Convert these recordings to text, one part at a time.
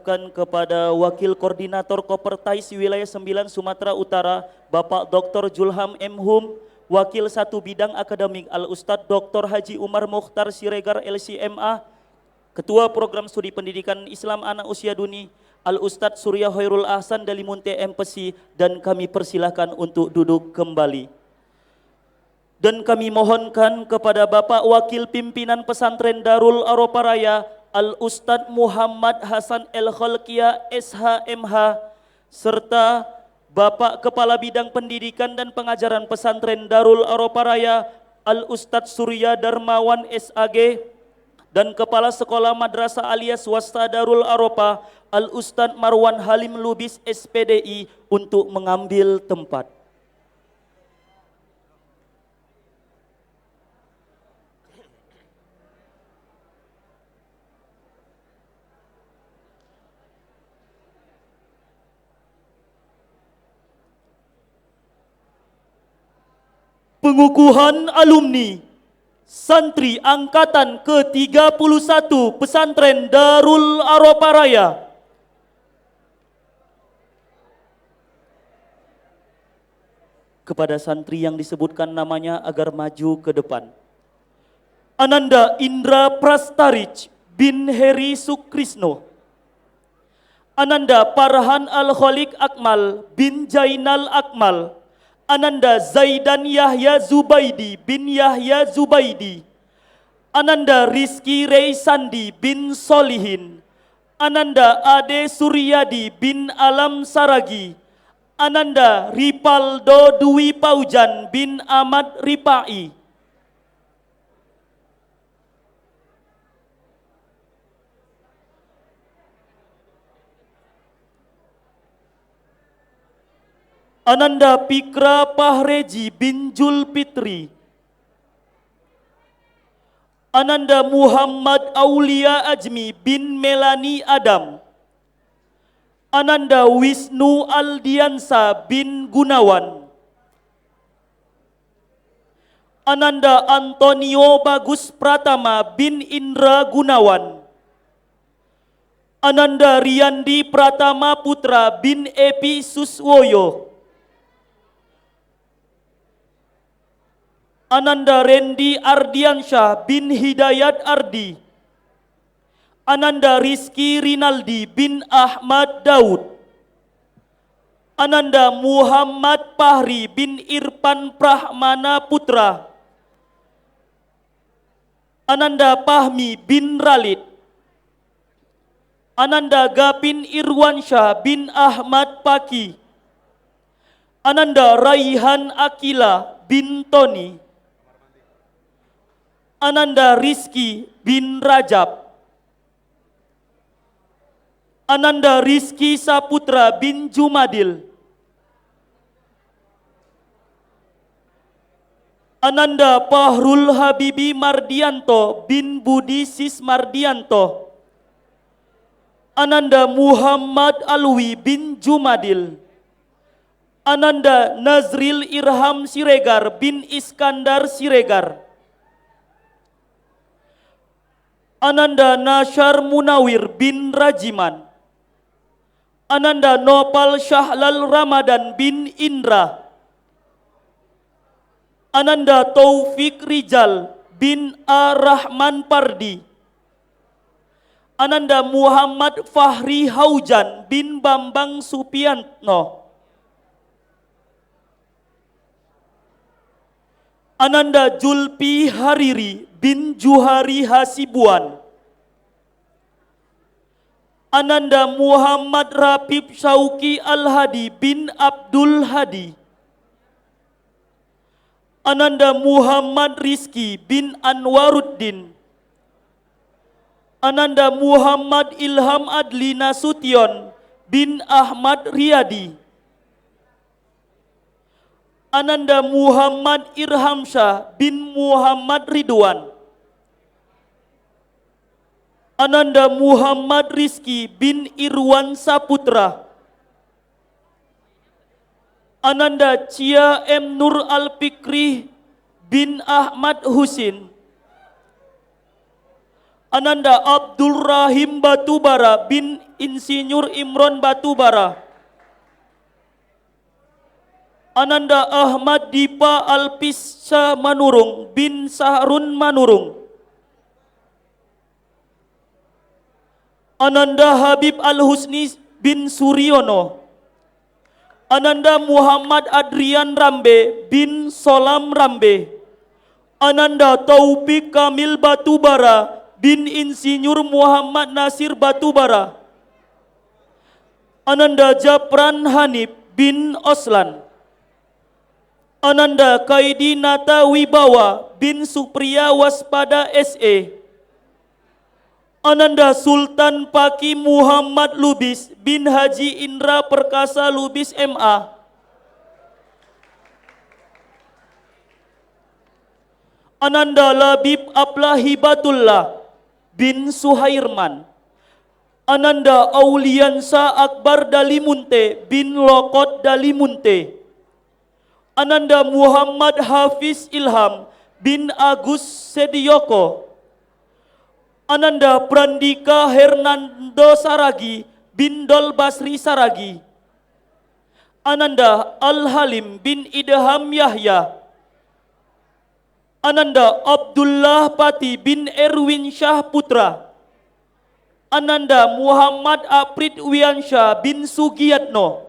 ucapkan kepada Wakil Koordinator Kopertais Wilayah 9 Sumatera Utara, Bapak Dr. Julham M. Hum, Wakil 1 Bidang Akademik Al-Ustadz Dr. Haji Umar Mukhtar Siregar LCMA, Ketua Program Studi Pendidikan Islam Anak Usia Dini Al-Ustadz Surya Hoirul Ahsan Dalimunte MPC, dan kami persilahkan untuk duduk kembali. Dan kami mohonkan kepada Bapak Wakil Pimpinan Pesantren Darul Aropa Raya Al-Ustadz Muhammad Hasan El-Kholkia SHMH serta Bapak Kepala Bidang Pendidikan dan Pengajaran Pesantren Darul Aropa Raya Al-Ustadz Surya Darmawan SAG dan Kepala Sekolah Madrasah Aliyah Swasta Darul Aropa Al-Ustadz Marwan Halim Lubis SPDI untuk mengambil tempat. Pengukuhan alumni santri angkatan ke-31 Pesantren Darul Aropa Raya. Kepada santri yang disebutkan namanya agar maju ke depan. Ananda Indra Prastarij bin Heri Sukrisno. Ananda Farhan Al-Kholik Akmal bin Jainal Akmal. Ananda Zaidan Yahya Zubaidi bin Yahya Zubaidi. Ananda Rizky Reisandi bin Solihin. Ananda Ade Suryadi bin Alam Saragi. Ananda Ripaldo Dwi Paujan bin Ahmad Ripai. Ananda Pikra Pahreji bin Julfitri. Ananda Muhammad Aulia Ajmi bin Melani Adam. Ananda Wisnu Aldiansa bin Gunawan. Ananda Antonio Bagus Pratama bin Indra Gunawan. Ananda Riyandi Pratama Putra bin Epi Suswoyo. Ananda Rendi Ardiansyah bin Hidayat Ardi. Ananda Rizky Rinaldi bin Ahmad Daud. Ananda Muhammad Pahri bin Irfan Prahmana Putra. Ananda Pahmi bin Ralid. Ananda Gapin Irwansyah bin Ahmad Paki. Ananda Raihan Akila bin Tony. Ananda Rizky bin Rajab. Ananda Rizky Saputra bin Jumadil. Ananda Pahrul Habibi Mardianto bin Budi Sis Mardianto. Ananda Muhammad Alwi bin Jumadil. Ananda Nazril Irham Siregar bin Iskandar Siregar. Ananda Nasyar Munawir bin Rajiman. Ananda Nopal Syahlal Ramadan bin Indra. Ananda Taufik Rijal bin Ar-Rahman Pardi. Ananda Muhammad Fahri Haujan bin Bambang Supiantno. Ananda Julpi Hariri bin Juhari Hasibuan. Ananda Muhammad Rapib Syauki Al-Hadi bin Abdul Hadi. Ananda Muhammad Rizki bin Anwaruddin. Ananda Muhammad Ilham Adli Nasution bin Ahmad Riyadi. Ananda Muhammad Irhamsyah bin Muhammad Ridwan. Ananda Muhammad Rizki bin Irwan Saputra. Ananda Cia M. Nur Al-Fikri bin Ahmad Husin. Ananda Abdul Rahim Batubara bin Insinyur Imron Batubara. Ananda Ahmad Dipa Alpisa Manurung bin Sahrun Manurung. Ananda Habib Al-Husni bin Suryono. Ananda Muhammad Adrian Rambe bin Solam Rambe. Ananda Taufik Kamil Batubara bin Insinyur Muhammad Nasir Batubara. Ananda Japran Hanif bin Oslan. Ananda Kaidi Nata Wibawa bin Supriya Waspada SE. Ananda Sultan Paki Muhammad Lubis bin Haji Indra Perkasa Lubis MA. Ananda Labib Ablahibatullah bin Suhairman. Ananda Auliansa Akbar Dalimunte bin Lokot Dalimunte. Ananda Muhammad Hafiz Ilham bin Agus Sediyoko. Ananda Prandika Hernando Saragi bin Dol Basri Saragi. Ananda Al-Halim bin Idham Yahya. Ananda Abdullah Pati bin Erwin Syah Putra. Ananda Muhammad Aprit Wiansyah bin Sugiyatno.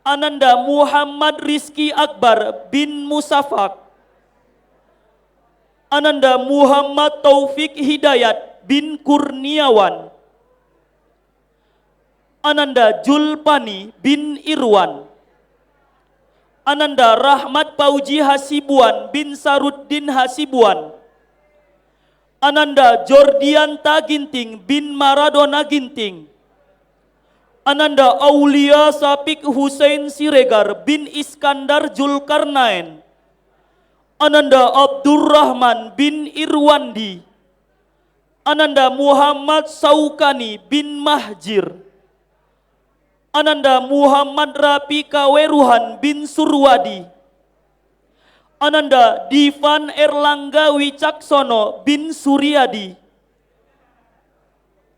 Ananda Muhammad Rizki Akbar bin Musafak. Ananda Muhammad Taufik Hidayat bin Kurniawan. Ananda Julpani bin Irwan. Ananda Rahmat Pauji Hasibuan bin Saruddin Hasibuan. Ananda Jordianta Ginting bin Maradona Ginting. Ananda Aulia Sapik Hussein Siregar bin Iskandar Zulkarnain. Ananda Abdurrahman bin Irwandi. Ananda Muhammad Saukani bin Mahjir. Ananda Muhammad Rapi Kaweruhan bin Surwadi. Ananda Divan Erlangga Wicaksono bin Suryadi.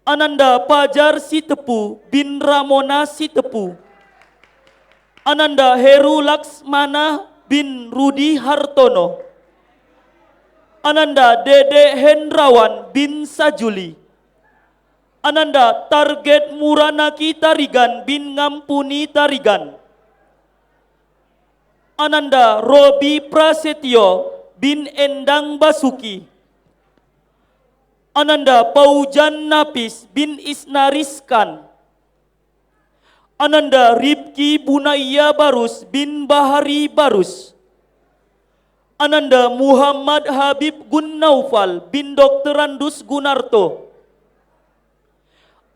Ananda Pajar Sitepu bin Ramona Sitepu. Ananda Heru Laksmana bin Rudi Hartono. Ananda Dede Hendrawan bin Sajuli. Ananda Target Muranaki Tarigan bin Ngampuni Tarigan. Ananda Robi Prasetyo bin Endang Basuki. Ananda Paujan Napis bin Isnariskan. Ananda Ripki Bunaya Barus bin Bahari Barus. Ananda Muhammad Habib Gunnaufal bin Dr. Randus Gunarto.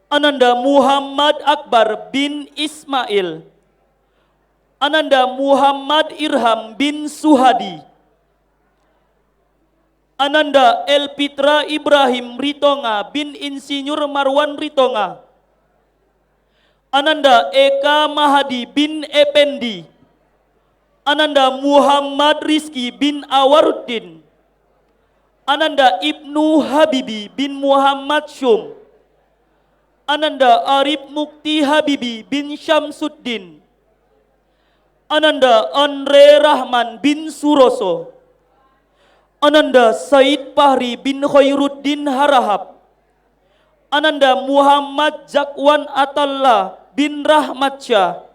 Ananda Muhammad Akbar bin Ismail. Ananda Muhammad Irham bin Suhadi. Ananda Elpitra Ibrahim Ritonga bin Insinyur Marwan Ritonga. Ananda Eka Mahadi bin Ependi. Ananda Muhammad Rizki bin Awaruddin. Ananda Ibnu Habibi bin Muhammad Syum. Ananda Arif Mukti Habibi bin Syamsuddin. Ananda Andre Rahman bin Suroso. Ananda Said Fahri bin Khairuddin Harahap. Ananda Muhammad Jakwan Atallah bin Rahmatsyah.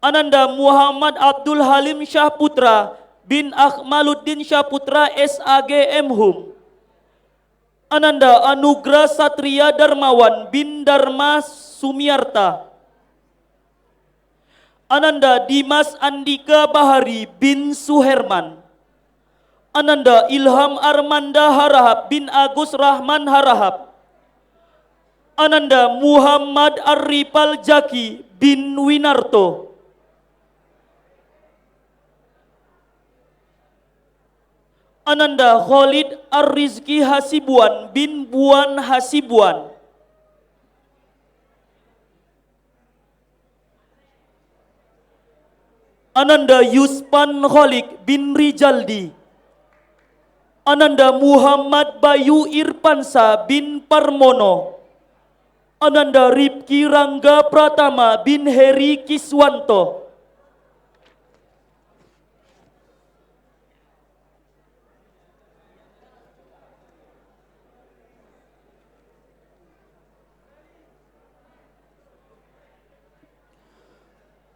Ananda Muhammad Abdul Halim Syah Putra bin Akmaluddin Syah Putra SAG Mhum. Ananda Anugrah Satria Darmawan bin Dharma Sumiarta. Ananda Dimas Andika Bahari bin Suherman. Ananda Ilham Armanda Harahap bin Agus Rahman Harahap. Ananda Muhammad Arifal Jaki bin Winarto. Ananda Khalid Ar-Rizki Hasibuan bin Buan Hasibuan. Ananda Yuspan Kholik bin Rijaldi. Ananda Muhammad Bayu Irfansa bin Parmono, Ananda Ripki Rangga Pratama bin Heri Kiswanto,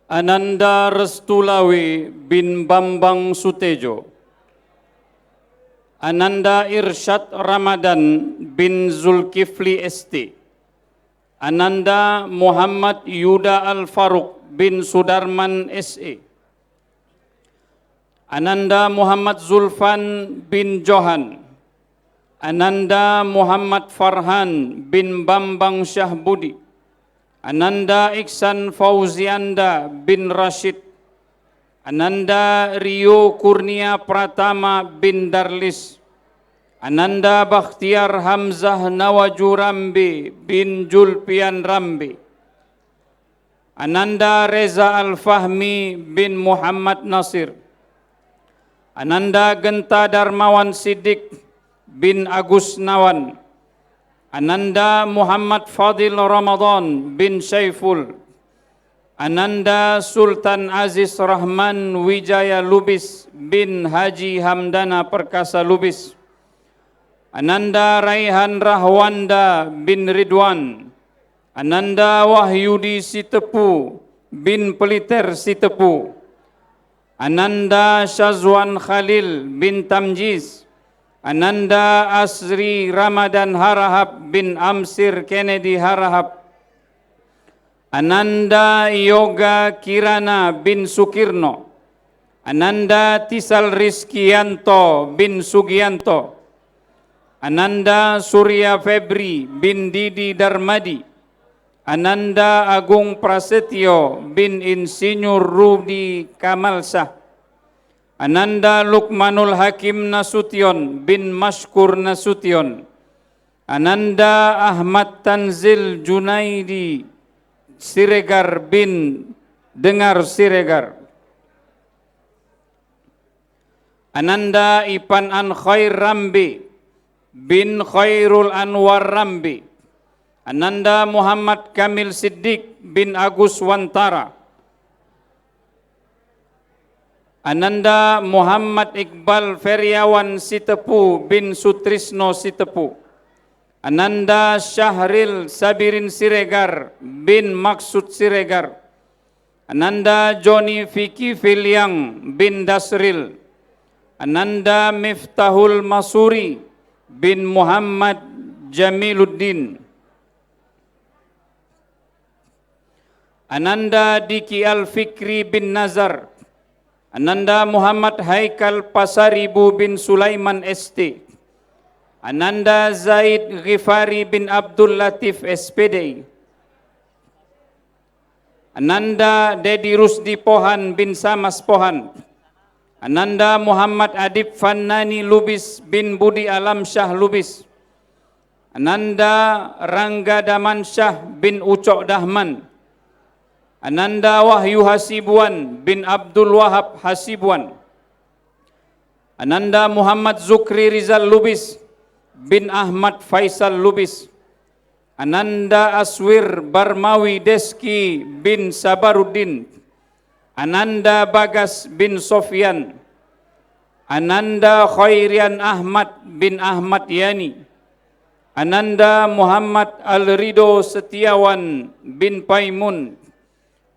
Ananda Restulawi bin Bambang Sutejo, Ananda Irsyad Ramadan bin Zulkifli ST, Ananda Muhammad Yuda Al-Faruq bin Sudarman SE, Ananda Muhammad Zulfan bin Johan, Ananda Muhammad Farhan bin Bambang Syahbudi, Ananda Iksan Fauzianda bin Rashid, Ananda Rio Kurnia Pratama bin Darlis, Ananda Bakhtiar Hamzah Nawaju Rambi bin Julpian Rambi, Ananda Reza Al-Fahmi bin Muhammad Nasir, Ananda Genta Darmawan Siddiq bin Agus Nawan, Ananda Muhammad Fadil Ramadan bin Syaiful, Ananda Sultan Aziz Rahman Wijaya Lubis bin Haji Hamdana Perkasa Lubis, Ananda Raihan Rahwanda bin Ridwan, Ananda Wahyudi Sitepu bin Peliter Sitepu, Ananda Syazwan Khalil bin Tamjiz, Ananda Asri Ramadan Harahap bin Amsir Kennedy Harahap, Ananda Yoga Kirana bin Sukirno, Ananda Tisal Rizkianto bin Sugianto, Ananda Surya Febri bin Didi Darmadi, Ananda Agung Prasetyo bin Insinyur Rudi Kamalsah, Ananda Lukmanul Hakim Nasution bin Mashkur Nasution, Ananda Ahmad Tanzil Junaidi Siregar bin Dengar Siregar, Ananda Ipan An Khair Rambi bin Khairul Anwar Rambi, Ananda Muhammad Kamil Siddiq bin Agus Wantara, Ananda Muhammad Iqbal Feriawan Sitepu bin Sutrisno Sitepu, Ananda Syahril Sabirin Siregar bin Maksud Siregar, Ananda Joni Fiki Filiang bin Dasril, Ananda Miftahul Masuri bin Muhammad Jamiluddin, Ananda Diki Al-Fikri bin Nazar, Ananda Muhammad Haikal Pasaribu bin Sulaiman ST, Ananda Zaid Ghifari bin Abdul Latif SPD, Ananda Dedi Rusdi Pohan bin Samas Pohan, Ananda Muhammad Adib Fannani Lubis bin Budi Alam Syah Lubis, Ananda Rangga Daman Syah bin Ucok Dahman, Ananda Wahyu Hasibuan bin Abdul Wahab Hasibuan, Ananda Muhammad Zukri Rizal Lubis bin Ahmad Faisal Lubis, Ananda Aswir Barmawi Deski bin Sabaruddin, Ananda Bagas bin Sofyan, Ananda Khairian Ahmad bin Ahmad Yani, Ananda Muhammad Al-Rido Setiawan bin Paimun,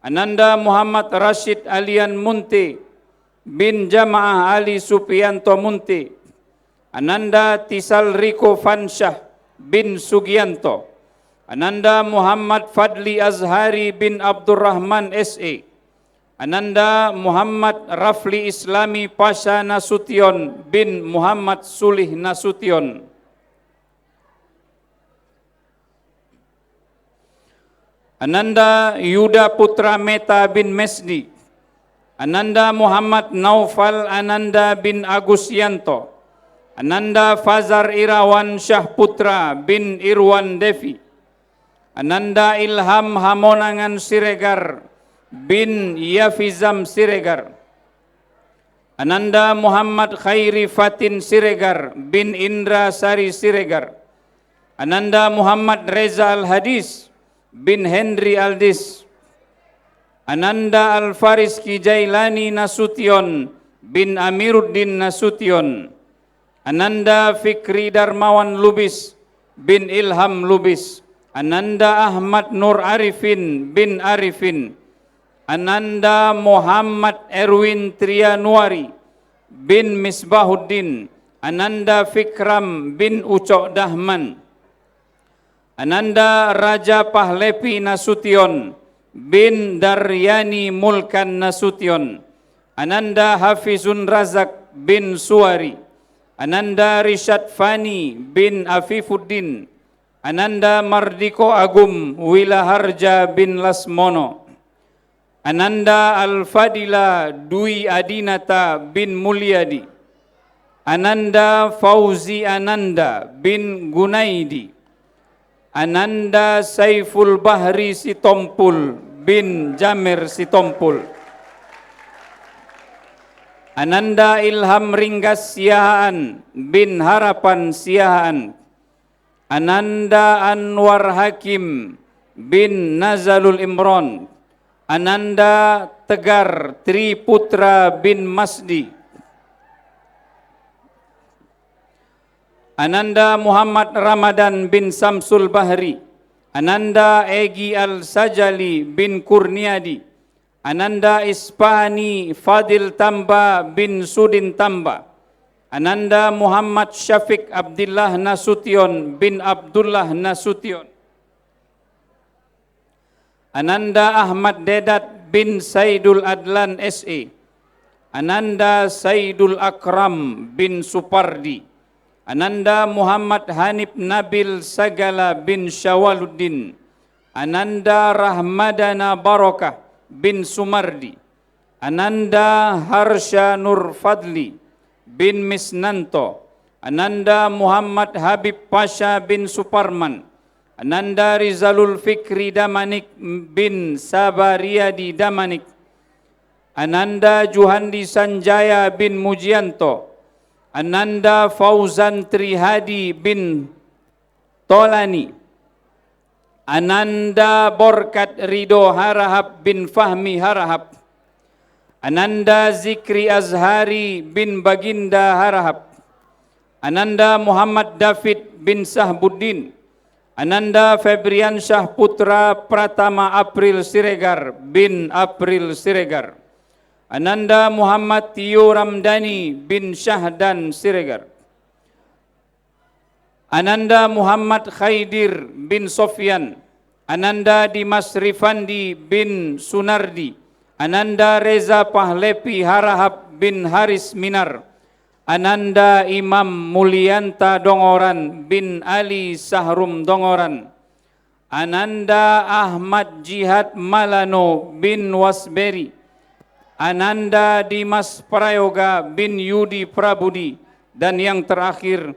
Ananda Muhammad Rashid Alian Munte bin Jamaah Ali Supianto Munte, Ananda Tisal Riko Fansyah bin Sugianto, Ananda Muhammad Fadli Azhari bin Abdurrahman SE, Ananda Muhammad Rafli Islami Pasha Nasution bin Muhammad Sulih Nasution, Ananda Yuda Putra Meta bin Mesdi, Ananda Muhammad Naufal Ananda bin Agus Yanto, Ananda Fazar Irawan Syah Putra bin Irwan Devi, Ananda Ilham Hamonangan Siregar bin Yafizam Siregar, Ananda Muhammad Khairi Fatin Siregar bin Indra Sari Siregar. Ananda Muhammad Reza Al-Hadis bin Henry Aldis. Ananda Al-Faris Kijailani Nasution bin Amiruddin Nasution. Ananda Fikri Darmawan Lubis bin Ilham Lubis. Ananda Ahmad Nur Arifin bin Arifin. Ananda Muhammad Erwin Trianuari bin Misbahuddin. Ananda Fikram bin Ucok Dahman. Ananda Raja Pahlepi Nasution bin Daryani Mulkan Nasution. Ananda Hafizun Razak bin Suari. Ananda Rishad Fani bin Afifuddin. Ananda Mardiko Agum Wilaharja bin Lasmono. Ananda Al-Fadila Dwi Adinata bin Mulyadi. Ananda Fauzi Ananda bin Gunaidi. Ananda Saiful Bahri Sitompul bin Jamir Sitompul. Ananda Ilham Ringgas Siahaan bin Harapan Siahaan. Ananda Anwar Hakim bin Nazalul Imron. Ananda Tegar Tri Putra bin Masdi. Ananda Muhammad Ramadan bin Samsul Bahri. Ananda Egi Al-Sajali bin Kurniadi. Ananda Ispani Fadil Tamba bin Sudin Tamba. Ananda Muhammad Syafiq Abdillah Nasution bin Abdullah Nasution. Ananda Ahmad Dedat bin Saidul Adlan S.E. Ananda Saidul Akram bin Supardi. Ananda Muhammad Hanif Nabil Sagala bin Syawaluddin. Ananda Rahmadana Barokah bin Sumardi. Ananda Harsha Nur Fadli bin Misnanto. Ananda Muhammad Habib Pasha bin Suparman. Ananda Rizalul Fikri Damanik bin Sabariyadi Damanik. Ananda Juhandi Sanjaya bin Mujianto. Ananda Fauzan Trihadi bin Tolani. Ananda Borkat Ridho Harahap bin Fahmi Harahap. Ananda Zikri Azhari bin Baginda Harahap. Ananda Muhammad David bin Sahbuddin. Ananda Febrian Syah Putra Pratama April Siregar bin April Siregar. Ananda Muhammad Tio Ramdhani bin Syahdan Siregar. Ananda Muhammad Khaidir bin Sofyan. Ananda Dimas Rifandi bin Sunardi. Ananda Reza Pahlepi Harahap bin Haris Minar. Ananda Imam Mulyanta Dongoran bin Ali Sahrum Dongoran. Ananda Ahmad Jihad Malano bin Wasberi. Ananda Dimas Prayoga bin Yudi Prabudi. Dan yang terakhir,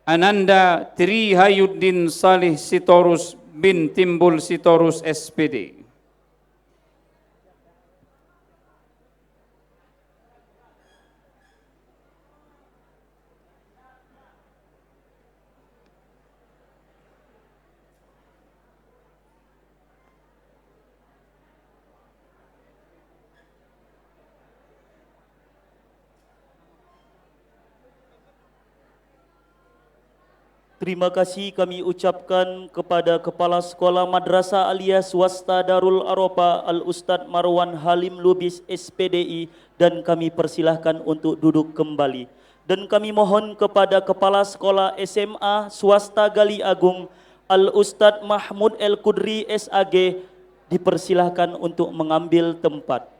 Ananda Tri Hayuddin Salih Sitorus bin Timbul Sitorus SPD. Terima kasih kami ucapkan kepada Kepala Sekolah Madrasah Aliyah Swasta Darul Aropa Al-Ustadz Marwan Halim Lubis SPDI dan kami persilahkan untuk duduk kembali. Dan kami mohon kepada Kepala Sekolah SMA Swasta Gali Agung Al-Ustadz Mahmud El Kudri SAG dipersilahkan untuk mengambil tempat.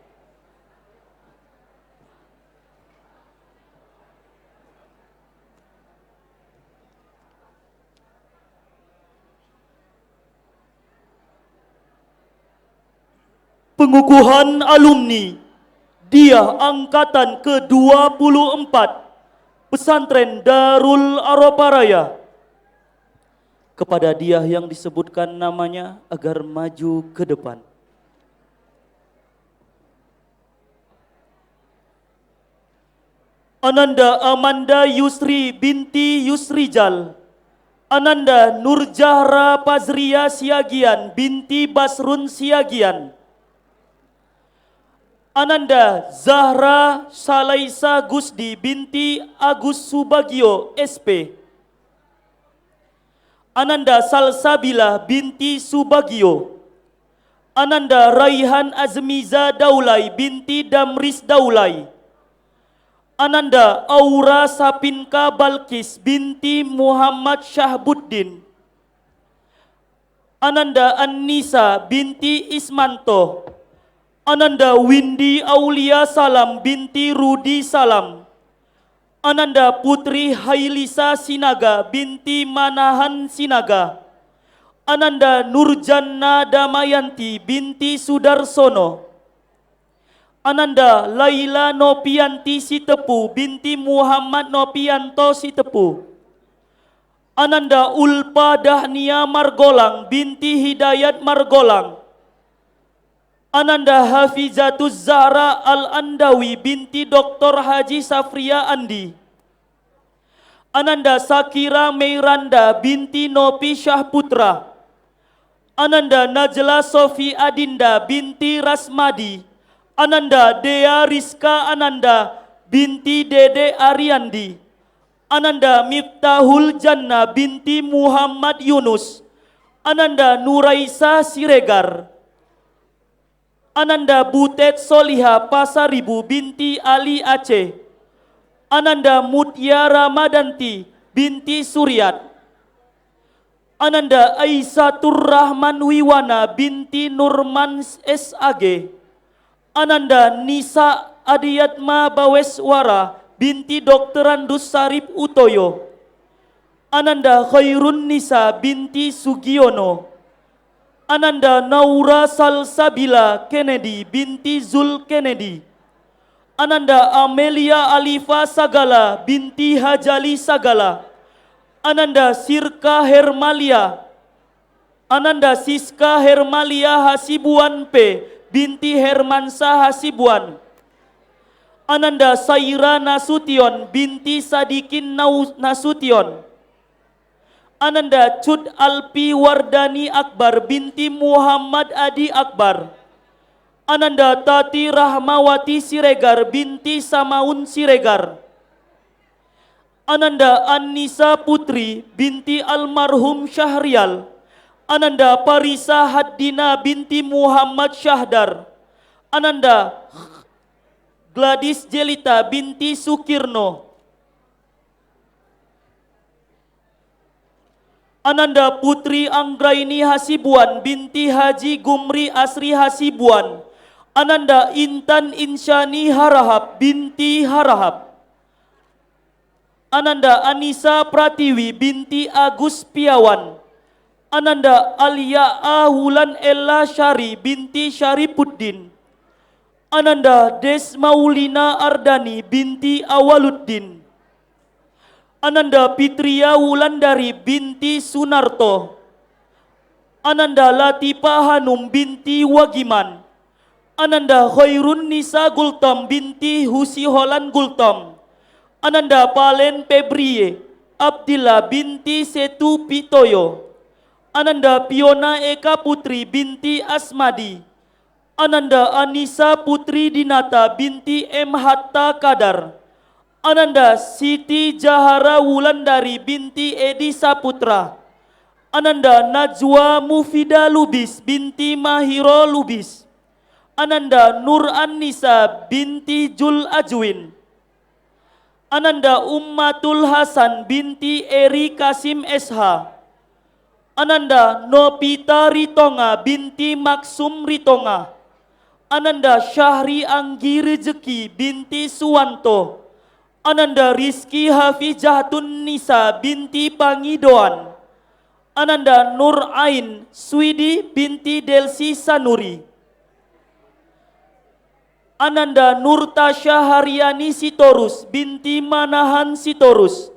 Pengukuhan alumni Diah Angkatan ke-24 Pesantren Darul Aropa Raya. Kepada Diah yang disebutkan namanya agar maju ke depan. Ananda Amanda Yusri binti Yusrijal. Ananda Nurjahra Pazria Siagian binti Basrun Siagian. Ananda Zahra Salaisa Gusdi binti Agus Subagio SP. Ananda Salsabila binti Subagio. Ananda Raihan Azmiza Daulay binti Damris Daulay. Ananda Aura Sapinka Balkis binti Muhammad Syahbuddin. Ananda Annisa binti Ismanto. Ananda Windy Aulia Salam binti Rudi Salam. Ananda Putri Hailisa Sinaga binti Manahan Sinaga. Ananda Nurjanna Damayanti binti Sudarsono. Ananda Laila Nopianti Sitepu binti Muhammad Nopianto Sitepu. Ananda Ulpa Dahnia Margolang binti Hidayat Margolang. Ananda Hafizatuz Zahra Al-Andawi binti Dr. Haji Safria Andi. Ananda Sakira Meiranda binti Nopi Syahputra. Ananda Najla Sofi Adinda binti Rasmadi. Ananda Dea Rizka Ananda binti Dede Ariandi. Ananda Miftahul Jannah binti Muhammad Yunus. Ananda Nuraisa Siregar. Ananda Butet Soliha Pasaribu binti Ali Aceh. Ananda Mutia Ramadanti binti Suryat. Ananda Aisatur Rahman Wiwana binti Nurman SAG. Ananda Nisa Adiyatma Baweswara binti Dr. Andus Sarip Utoyo. Ananda Khairun Nisa binti Sugiono. Ananda Naura Salsabila Kennedy binti Zul Kennedy. Ananda Amelia Alifa Sagala binti Hajali Sagala. Ananda Sirka Hermalia. Ananda Siska Hermalia Hasibuan P binti Hermansa Hasibuan. Ananda Saira Nasution binti Sadikin Nasution. Ananda Cud Alpi Wardani Akbar binti Muhammad Adi Akbar. Ananda Tati Rahmawati Siregar binti Samaun Siregar. Ananda Annisa Putri binti almarhum Syahrial. Ananda Parisa Haddina binti Muhammad Syahdar. Ananda Gladys Jelita binti Sukirno. Ananda Putri Anggraini Hasibuan binti Haji Gumri Asri Hasibuan. Ananda Intan Insyani Harahap binti Harahap. Ananda Anissa Pratiwi binti Agus Piawan. Ananda Alia Ahulan Ella Syari binti Syarifuddin. Ananda Des Maulina Ardani binti Awaluddin. Ananda Pitria Wulandari binti Sunarto. Ananda Latifa Hanum binti Wagiman. Ananda Khairun Nisa Gultom binti Husi Holan Gultom. Ananda Palen Pebrie Abdillah binti Setu Pitoyo. Ananda Piona Eka Putri binti Asmadi. Ananda Anissa Putri Dinata binti M. Hatta Kadar. Ananda Siti Jahara Wulandari binti Edi Saputra. Ananda Najwa Mufida Lubis binti Mahiro Lubis. Ananda Nur Annisa binti Jul Ajwin. Ananda Ummatul Hasan binti Eri Kasim SH. Ananda Nopita Ritonga binti Maksum Ritonga. Ananda Syahri Anggi Rezeki binti Suwanto. Ananda Rizki Hafizatun Nisa binti Pangidoan. Ananda Nur Ain Swidi binti Delsi Sanuri. Ananda Nurtasya Haryani Sitorus binti Manahan Sitorus.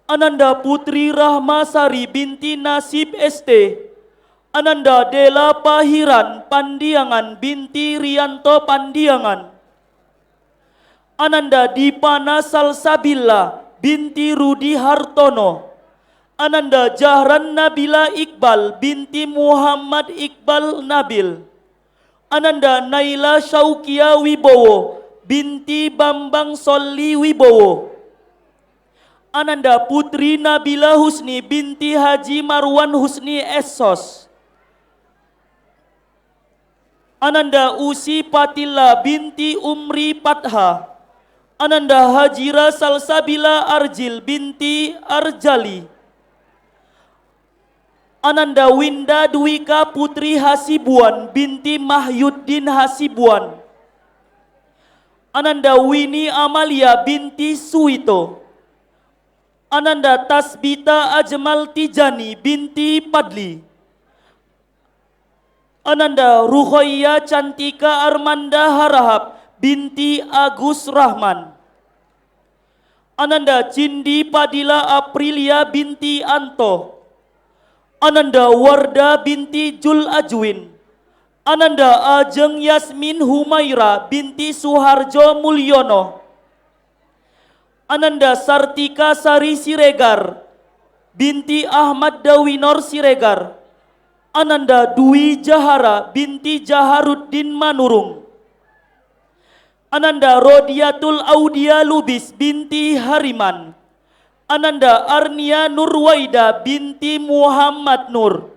Ananda Putri Rahmasari binti Nasib ST. Ananda Dela Pahiran Pandiangan binti Rianto Pandiangan. Ananda Dipana Salsabila binti Rudi Hartono. Ananda Jahran Nabila Iqbal binti Muhammad Iqbal Nabil. Ananda Naila Syaukia Wibowo binti Bambang Solli Wibowo. Ananda Putri Nabila Husni binti Haji Marwan Husni Essos. Ananda Usi Patilla binti Umri Patha. Ananda Hajira Salsabila Arjil binti Arjali. Ananda Winda Dwika Putri Hasibuan binti Mahyuddin Hasibuan. Ananda Wini Amalia binti Suito. Ananda Tasbita Ajmal Tijani binti Padli. Ananda Ruhoya Cantika Armanda Harahap binti Agus Rahman. Ananda Cindi Padila Aprilia binti Anto. Ananda Warda binti Jul Ajwin. Ananda Ajeng Yasmin Humaira binti Suharjo Mulyono. Ananda Sartika Sari Siregar binti Ahmad Dawinor Siregar. Ananda Dwi Jahara binti Jaharuddin Manurung. Ananda Rodiatul Audia Lubis binti Hariman. Ananda Arnia Nurwaida binti Muhammad Nur.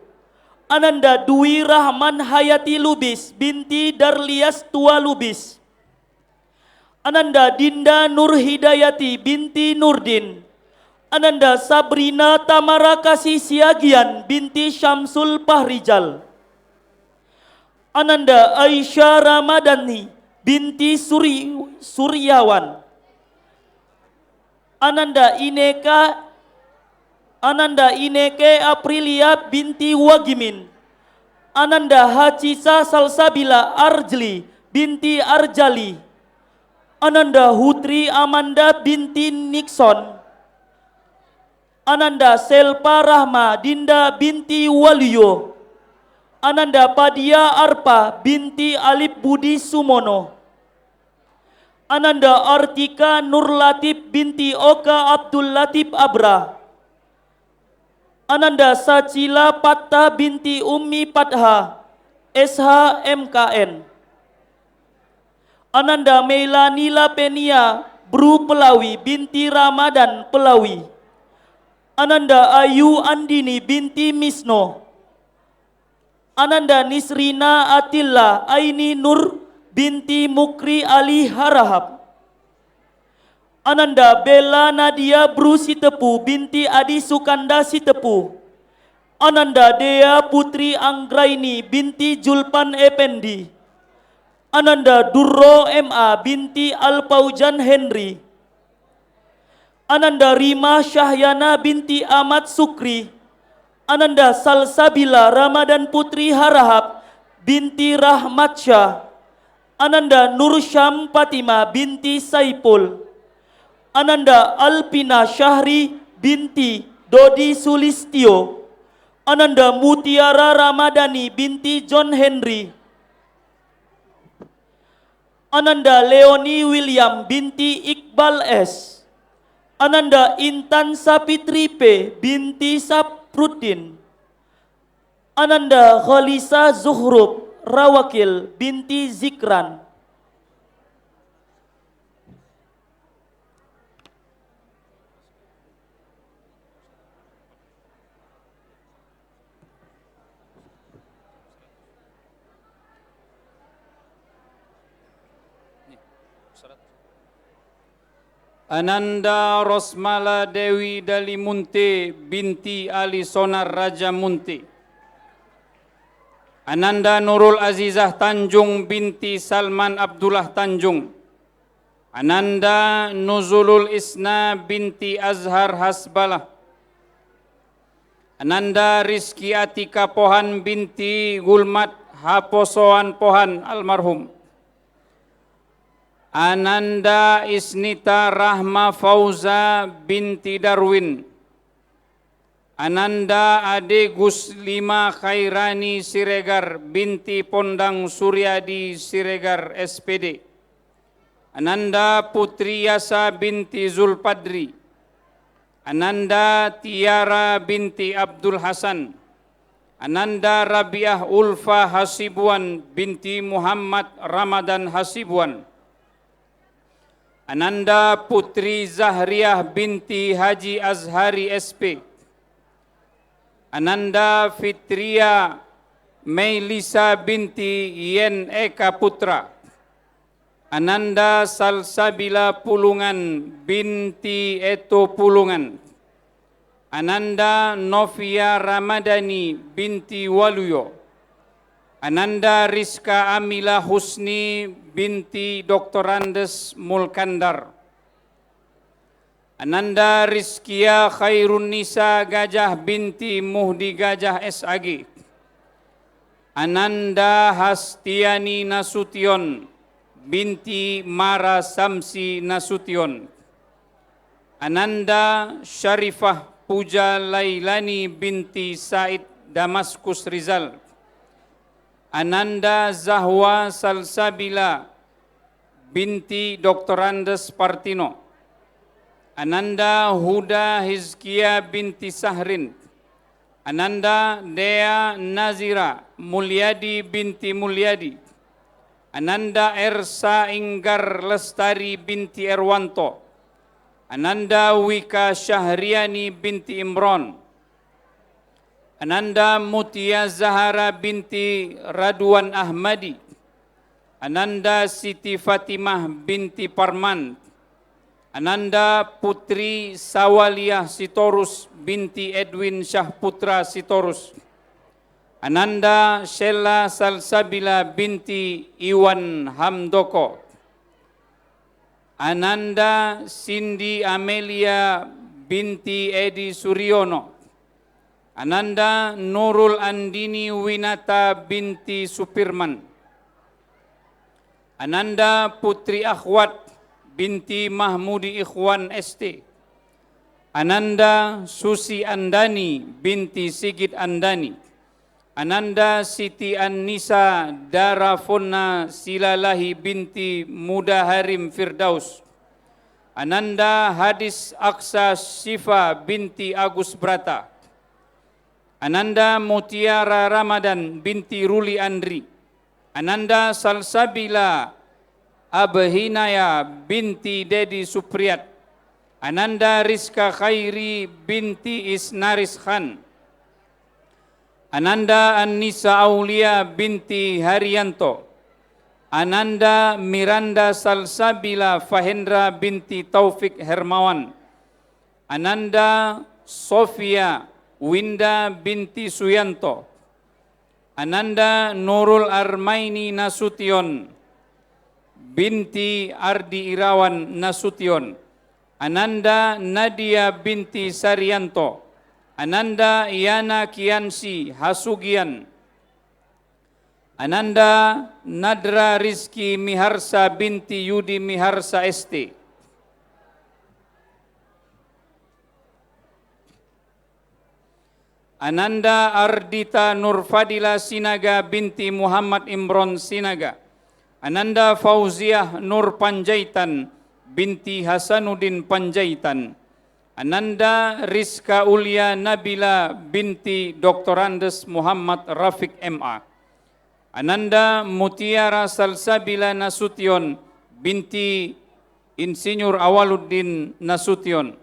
Ananda Dwi Rahman Hayati Lubis binti Darlias Tua Lubis. Ananda Dinda Nur Hidayati binti Nurdin. Ananda Sabrina Tamara Kasih Siagian binti Syamsul Pahrijal. Ananda Aisyah Ramadhani binti Suryawan. Ananda Ineke Aprilia binti Wagimin. Ananda Hacisa Salsabila Arjli binti Arjali. Ananda Hutri Amanda binti Nixon. Ananda Selpa Rahma Dinda binti Waluyo. Ananda Padia Arpa binti Alip Budi Sumono. Ananda Artika Nur Latif binti Oka Abdul Latif Abra. Ananda Sacila Patta binti Ummi Patha SH MKN. Ananda Meilanila Penia Bru Pelawi binti Ramadan Pelawi. Ananda Ayu Andini binti Misno. Ananda Nisrina Atilla Aini Nur binti Mukri Ali Harahap. Ananda Bella Nadia Bru Sitepu binti Adi Sukanda Sitepu. Ananda Dea Putri Anggraini binti Julpan Ependi. Ananda Durro MA binti Alpaujan Henry. Ananda Rima Syahyana binti Ahmad Sukri. Ananda Salsabila Ramadan Putri Harahap binti Rahmat Syah. Ananda Nur Syam Fatima binti Saipul. Ananda Alpina Syahri binti Dodi Sulistio. Ananda Mutiara Ramadhani binti John Henry. Ananda Leoni William binti Iqbal S. Ananda Intan Sapitri P binti Sapruddin. Ananda Khalisa Zuhrub Rawakil binti Zikran. Ananda Rosmala Dewi Dalimunte binti Ali Sonar Raja Munte. Ananda Nurul Azizah Tanjung binti Salman Abdullah Tanjung. Ananda Nuzulul Isna binti Azhar Hasbalah. Ananda Rizki Atika Pohan binti Gulmat Haposoan Pohan almarhum. Ananda Isnita Rahma Fauza binti Darwin. Ananda Ade Guslima Khairani Siregar binti Pondang Suryadi Siregar SPD. Ananda Putri Yasa binti Zulpadri, Ananda Tiara binti Abdul Hasan, Ananda Rabiah Ulfa Hasibuan binti Muhammad Ramadan Hasibuan, Ananda Putri Zahriah binti Haji Azhari SP, Ananda Fitria Meilisa binti Yen Eka Putra, Ananda Salsabila Pulungan binti Eto Pulungan, Ananda Novia Ramadhani binti Waluyo, Ananda Rizka Amila Husni binti Dr. Andes Mulkandar, Ananda Rizkia Khairun Nisa Gajah binti Muhdi Gajah SAG, Ananda Hastiani Nasution binti Mara Samsi Nasution, Ananda Syarifah Puja Lailani binti Said Damaskus Rizal, Ananda Zahwa Salsabila binti Dr. Andes Partino, Ananda Huda Hizkia binti Sahrin, Ananda Dea Nazira Mulyadi binti Mulyadi, Ananda Ersa Inggar Lestari binti Erwanto, Ananda Wika Syahriani binti Imron, Ananda Mutia Zahara binti Radwan Ahmadi, Ananda Siti Fatimah binti Parman, Ananda Putri Sawaliyah Sitorus binti Edwin Syahputra Sitorus, Ananda Sheila Salsabila binti Iwan Hamdoko, Ananda Cindy Amelia binti Edi Suryono, Ananda Nurul Andini Winata binti Supirman, Ananda Putri Akhwat binti Mahmudi Ikhwan ST, Ananda Susi Andani binti Sigit Andani, Ananda Siti Annisa Darafonna Silalahi binti Mudaharim Firdaus, Ananda Hadis Aksa Sifa binti Agus Brata, Ananda Mutiara Ramadan binti Ruli Andri, Ananda Salsabila Abhinaya binti Dedi Supriyat, Ananda Rizka Khairi binti Isnaris Khan, Ananda Annisa Aulia binti Haryanto, Ananda Miranda Salsabila Fahendra binti Taufik Hermawan, Ananda Sofia Winda binti Suyanto, Ananda Nurul Armaini Nasution binti Ardi Irawan Nasution, Ananda Nadia binti Saryanto, Ananda Yana Kiansi Hasugian, Ananda Nadra Rizki Miharsa binti Yudi Miharsa ST, Ananda Ardita Nurfadila Sinaga binti Muhammad Imron Sinaga, Ananda Fauziah Nur Panjaitan binti Hasanuddin Panjaitan, Ananda Rizka Ulia Nabila binti Dr. Andes Muhammad Rafiq MA, Ananda Mutiara Salsabila Nasution binti Insinyur Awaluddin Nasution,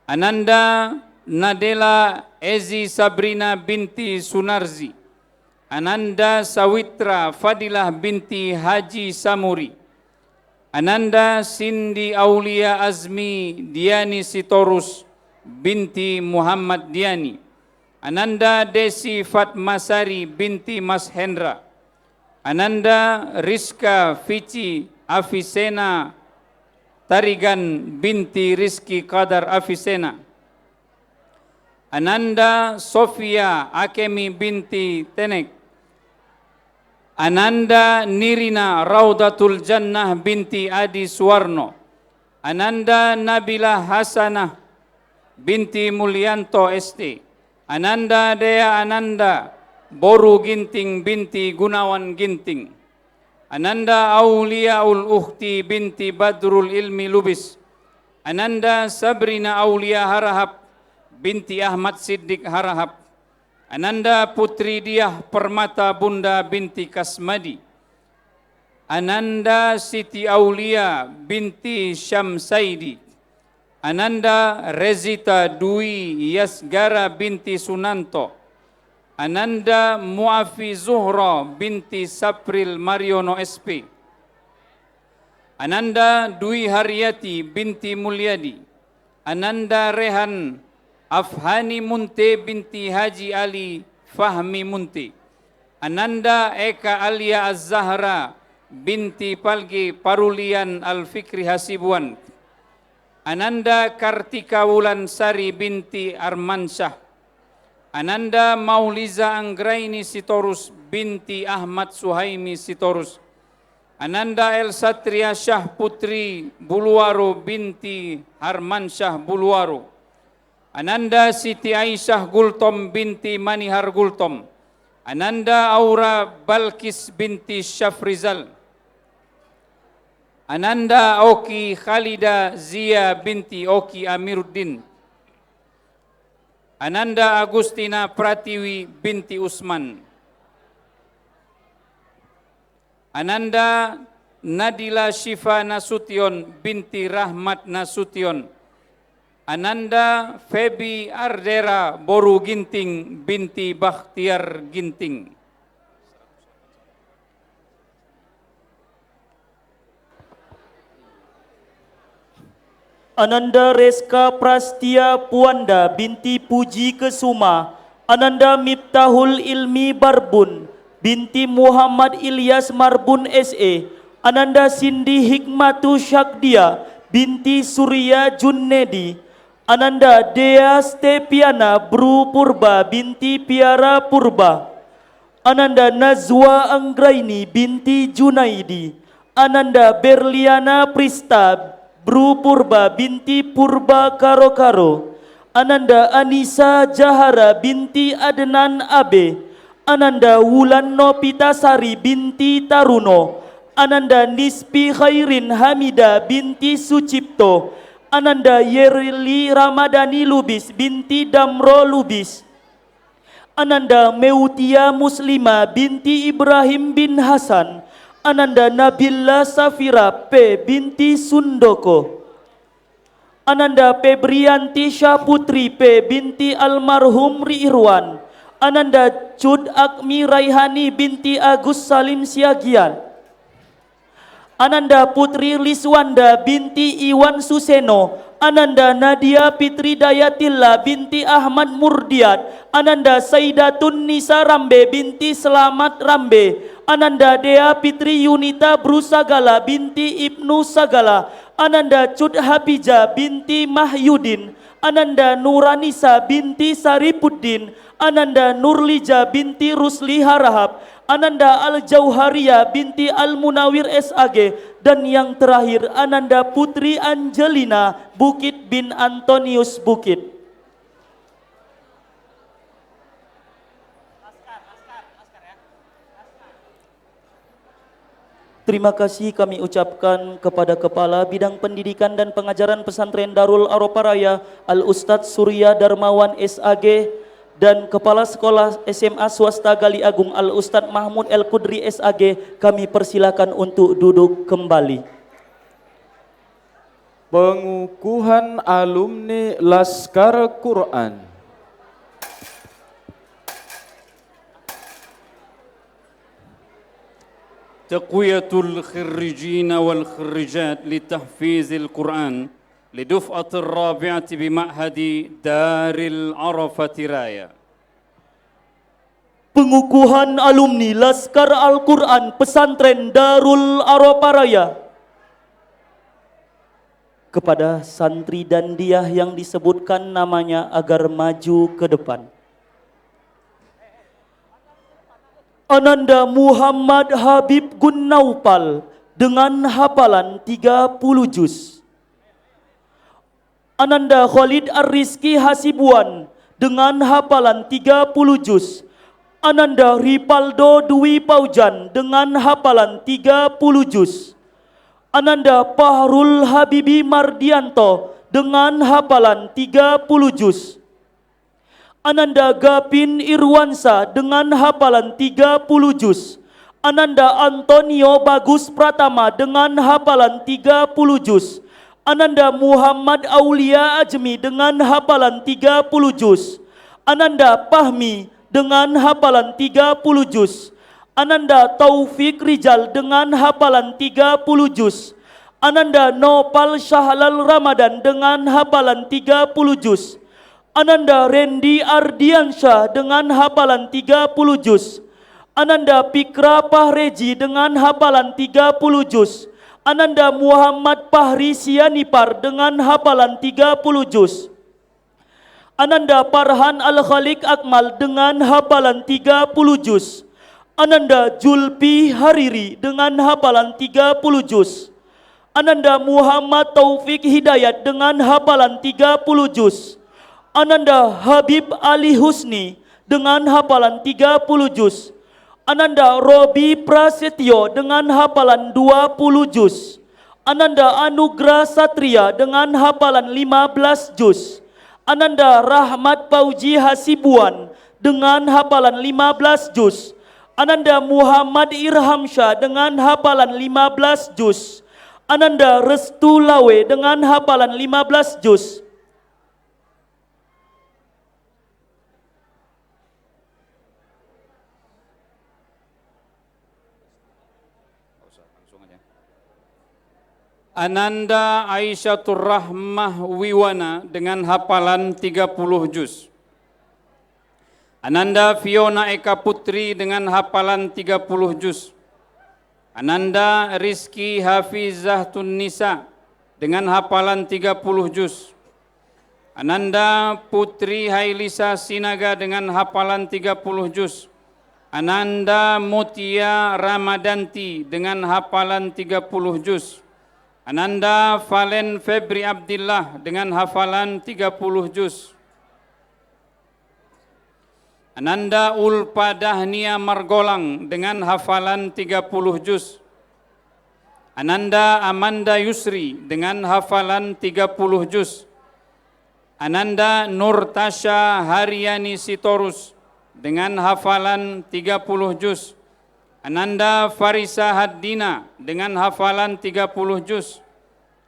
Ananda Nadela Ezi Sabrina binti Sunarzi, Ananda Sawitra Fadilah binti Haji Samuri, Ananda Cindy Aulia Azmi Diani Sitorus binti Muhammad Diani, Ananda Desi Fatmasari binti Mas Hendra, Ananda Rizka Fici Afisena Tarigan binti Rizki Qadar Afisena, Ananda Sofia Akemi binti Tenek, Ananda Nirina Raudatul Jannah binti Adi Suwarno, Ananda Nabila Hasanah binti Mulyanto ST, Ananda Dea Ananda Boru Ginting binti Gunawan Ginting, Ananda Auliaul Ukhti binti Badrul Ilmi Lubis, Ananda Sabrina Aulia Harahap binti Ahmad Siddiq Harahap, Ananda Putri Diah Permata Bunda binti Kasmadi, Ananda Siti Aulia binti Syamsaidi, Ananda Rezita Dwi Yasgara binti Sunanto, Ananda Muafi Zuhra binti Sapril Mariono SP, Ananda Dwi Haryati binti Mulyadi, Ananda Rehan Afhani Munte binti Haji Ali Fahmi Munte, Ananda Eka Alia Az-Zahra binti Palgi Parulian Al-Fikri Hasibuan, Ananda Kartika Wulansari binti Armansyah, Ananda Mauliza Anggraini Sitorus binti Ahmad Suhaimi Sitorus, Ananda El Satria Syah Putri Buluwaro binti Harmansyah Buluwaro, Ananda Siti Aisyah Gultom binti Manihar Gultom, Ananda Aura Balkis binti Syafrizal, Ananda Oki Khalida Zia binti Oki Amiruddin, Ananda Agustina Pratiwi binti Usman, Ananda Nadila Syifa Nasution binti Rahmat Nasution, Ananda Febi Ardera Boru Ginting binti Bakhtiar Ginting. Ananda Reska Prastia Puanda binti Puji Kesuma, Ananda Miftahul Ilmi Barbun binti Muhammad Ilyas Marbun SE, Ananda Cindy Hikmatu Syakdia binti Surya Junnedi, Ananda Dea Stepiana Bru Purba binti Piara Purba, Ananda Nazwa Anggraini binti Junaidi, Ananda Berliana Prista Bru Purba binti Purba Karo Karo, Ananda Anissa Jahara binti Adnan Abe, Ananda Wulanno Pitasari binti Taruno, Ananda Nispi Khairin Hamida binti Sucipto, Ananda Yerli Ramadhani Lubis binti Damro Lubis, Ananda Meutia Muslima binti Ibrahim bin Hasan, Ananda Nabila Safira P binti Sundoko, Ananda Febrianti Syahputri P binti almarhum Riirwan, Ananda Cud Akmi Raihani binti Agus Salim Siagian, Ananda Putri Liswanda binti Iwan Suseno, Ananda Nadia Fitri Dayatilla binti Ahmad Murdiat, Ananda Saidatun Nisa Rambe binti Selamat Rambe, Ananda Dea Fitri Yunita Brusagala binti Ibnu Sagala, Ananda Cud Habija binti Mahyudin, Ananda Nuranisa binti Saripuddin, Ananda Nurlija binti Rusli Harahap, Ananda Al-Jauharia binti Al-Munawir SAG, dan yang terakhir Ananda Putri Angelina Bukit bin Antonius Bukit. Terima kasih kami ucapkan kepada Kepala Bidang Pendidikan dan Pengajaran Pesantren Darul Aroparaya Al-Ustadz Surya Darmawan SAG, dan Kepala Sekolah SMA Swasta Gali Agung Al-Ustadz Mahmud El Kudri SAG. Kami persilakan untuk duduk kembali. Pengukuhan alumni Laskar Quran. تقوية الخريجين والخريجات لتحفيز القرآن لدفعة الرابعة بمعهد دار العرفة راية. Pengukuhan alumni Laskar Al-Quran Pesantren Darul Aroparaya kepada santri dan diah yang disebutkan namanya agar maju ke depan. Ananda Muhammad Habib Gunnaupal dengan hafalan 30 juz. Ananda Khalid Ar-Rizki Hasibuan dengan hafalan 30 juz. Ananda Ripaldo Dwi Paujan dengan hafalan 30 juz. Ananda Fahrul Habibi Mardianto dengan hafalan 30 juz. Ananda Gapin Irwansa dengan hafalan 30 juz. Ananda Antonio Bagus Pratama dengan hafalan 30 juz. Ananda Muhammad Aulia Ajmi dengan hafalan 30 juz. Ananda Fahmi dengan hafalan 30 juz. Ananda Taufik Rijal dengan hafalan 30 juz. Ananda Nopal Syahlal Ramadan dengan hafalan 30 juz. Ananda Randy Ardiansyah dengan hafalan 30 juz. Ananda Pikra Pahreji dengan hafalan 30 juz. Ananda Muhammad Fahri Sianipar dengan hafalan 30 juz. Ananda Farhan Al-Khaliq Akmal dengan hafalan 30 juz. Ananda Julpi Hariri dengan hafalan 30 juz. Ananda Muhammad Taufik Hidayat dengan hafalan 30 juz. Ananda Habib Ali Husni dengan hafalan 30 juz. Ananda Robi Prasetyo dengan hafalan 20 juz. Ananda Anugrah Satria dengan hafalan 15 juz. Ananda Rahmat Pauji Hasibuan dengan hafalan 15 juz. Ananda Muhammad Irhamsyah dengan hafalan 15 juz. Ananda Restu Lawe dengan hafalan 15 juz. Ananda Aisyatur Rahmah Wiwana dengan hafalan 30 juz. Ananda Fiona Eka Putri dengan hafalan 30 juz. Ananda Rizki Hafizah Tunnisa dengan hafalan 30 juz. Ananda Putri Hailisa Sinaga dengan hafalan 30 juz. Ananda Mutia Ramadanti dengan hafalan 30 juz. Ananda Valen Febri Abdillah dengan hafalan 30 juz. Ananda Ulpa Dahnia Margolang dengan hafalan 30 juz. Ananda Amanda Yusri dengan hafalan 30 juz. Ananda Nurtasha Haryani Sitorus dengan hafalan 30 juz. Ananda Farisa Haddina dengan hafalan 30 juz.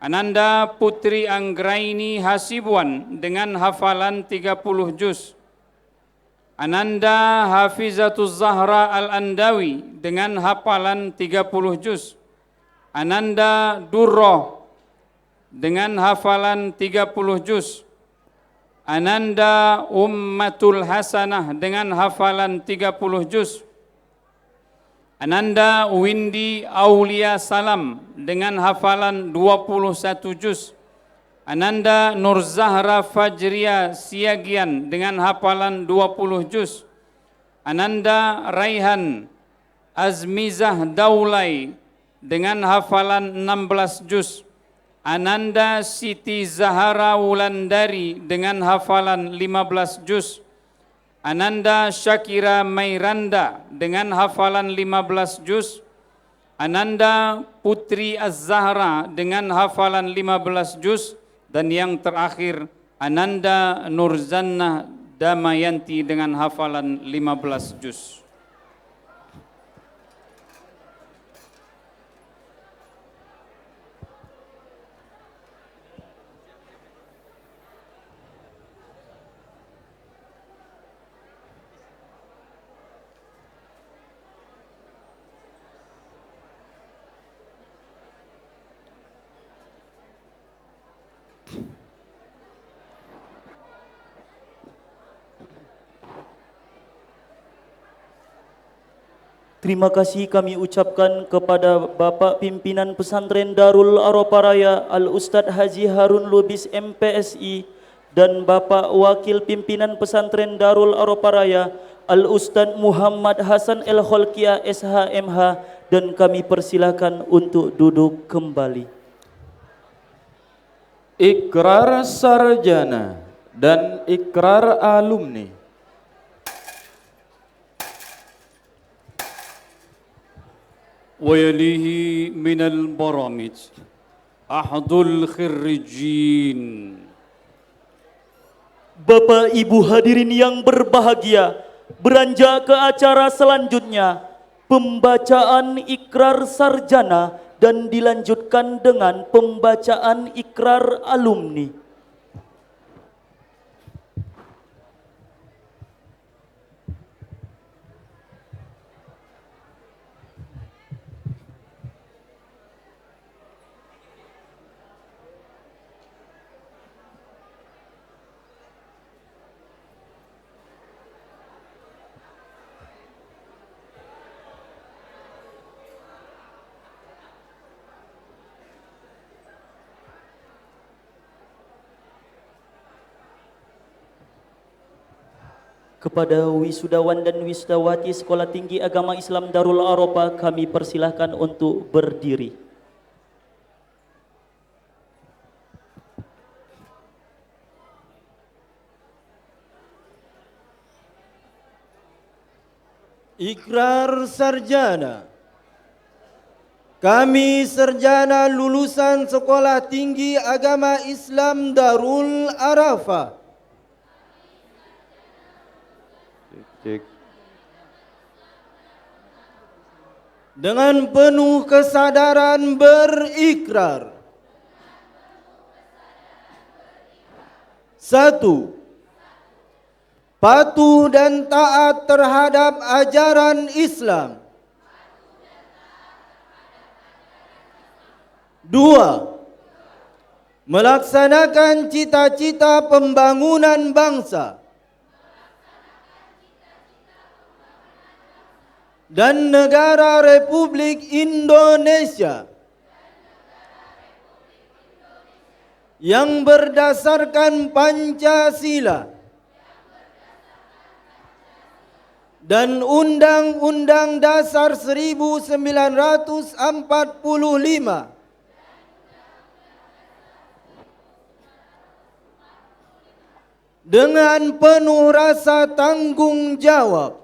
Ananda Putri Anggraini Hasibuan dengan hafalan 30 juz. Ananda Hafizatuz Zahra Al-Andawi dengan hafalan 30 juz. Ananda Durroh dengan hafalan 30 juz. Ananda Ummatul Hasanah dengan hafalan 30 juz. Ananda Windy Aulia Salam dengan hafalan 21 juz. Ananda Nur Zahra Fajria Siagian dengan hafalan 20 juz. Ananda Raihan Azmizah Daulay dengan hafalan 16 juz. Ananda Siti Zahara Wulandari dengan hafalan 15 juz. Ananda Syakira Mairanda dengan hafalan 15 juz. Ananda Putri Az-Zahra dengan hafalan 15 juz. Dan yang terakhir Ananda Nurzannah Damayanti dengan hafalan 15 juz. Terima kasih kami ucapkan kepada Bapak Pimpinan Pesantren Darul Aroparaya Al-Ustadz Haji Harun Lubis MPSI dan Bapak Wakil Pimpinan Pesantren Darul Aroparaya Al-Ustadz Muhammad Hasan El Kholkia SHMH, dan kami persilakan untuk duduk kembali. Ikrar sarjana dan ikrar alumni. ويليه من البرامج أحد الخريجين. Bapak Ibu hadirin yang berbahagia, beranjak ke acara selanjutnya, pembacaan ikrar sarjana dan dilanjutkan dengan pembacaan ikrar alumni. Kepada wisudawan dan wisudawati Sekolah Tinggi Agama Islam Darul Arafah kami persilahkan untuk berdiri. Ikrar sarjana. Kami sarjana lulusan Sekolah Tinggi Agama Islam Darul Arafah dengan penuh kesadaran berikrar. 1. Patuh dan taat terhadap ajaran Islam. 2. Melaksanakan cita-cita pembangunan bangsa dan negara Republik Indonesia yang berdasarkan Pancasila dan Undang-Undang Dasar 1945 dengan penuh rasa tanggung jawab.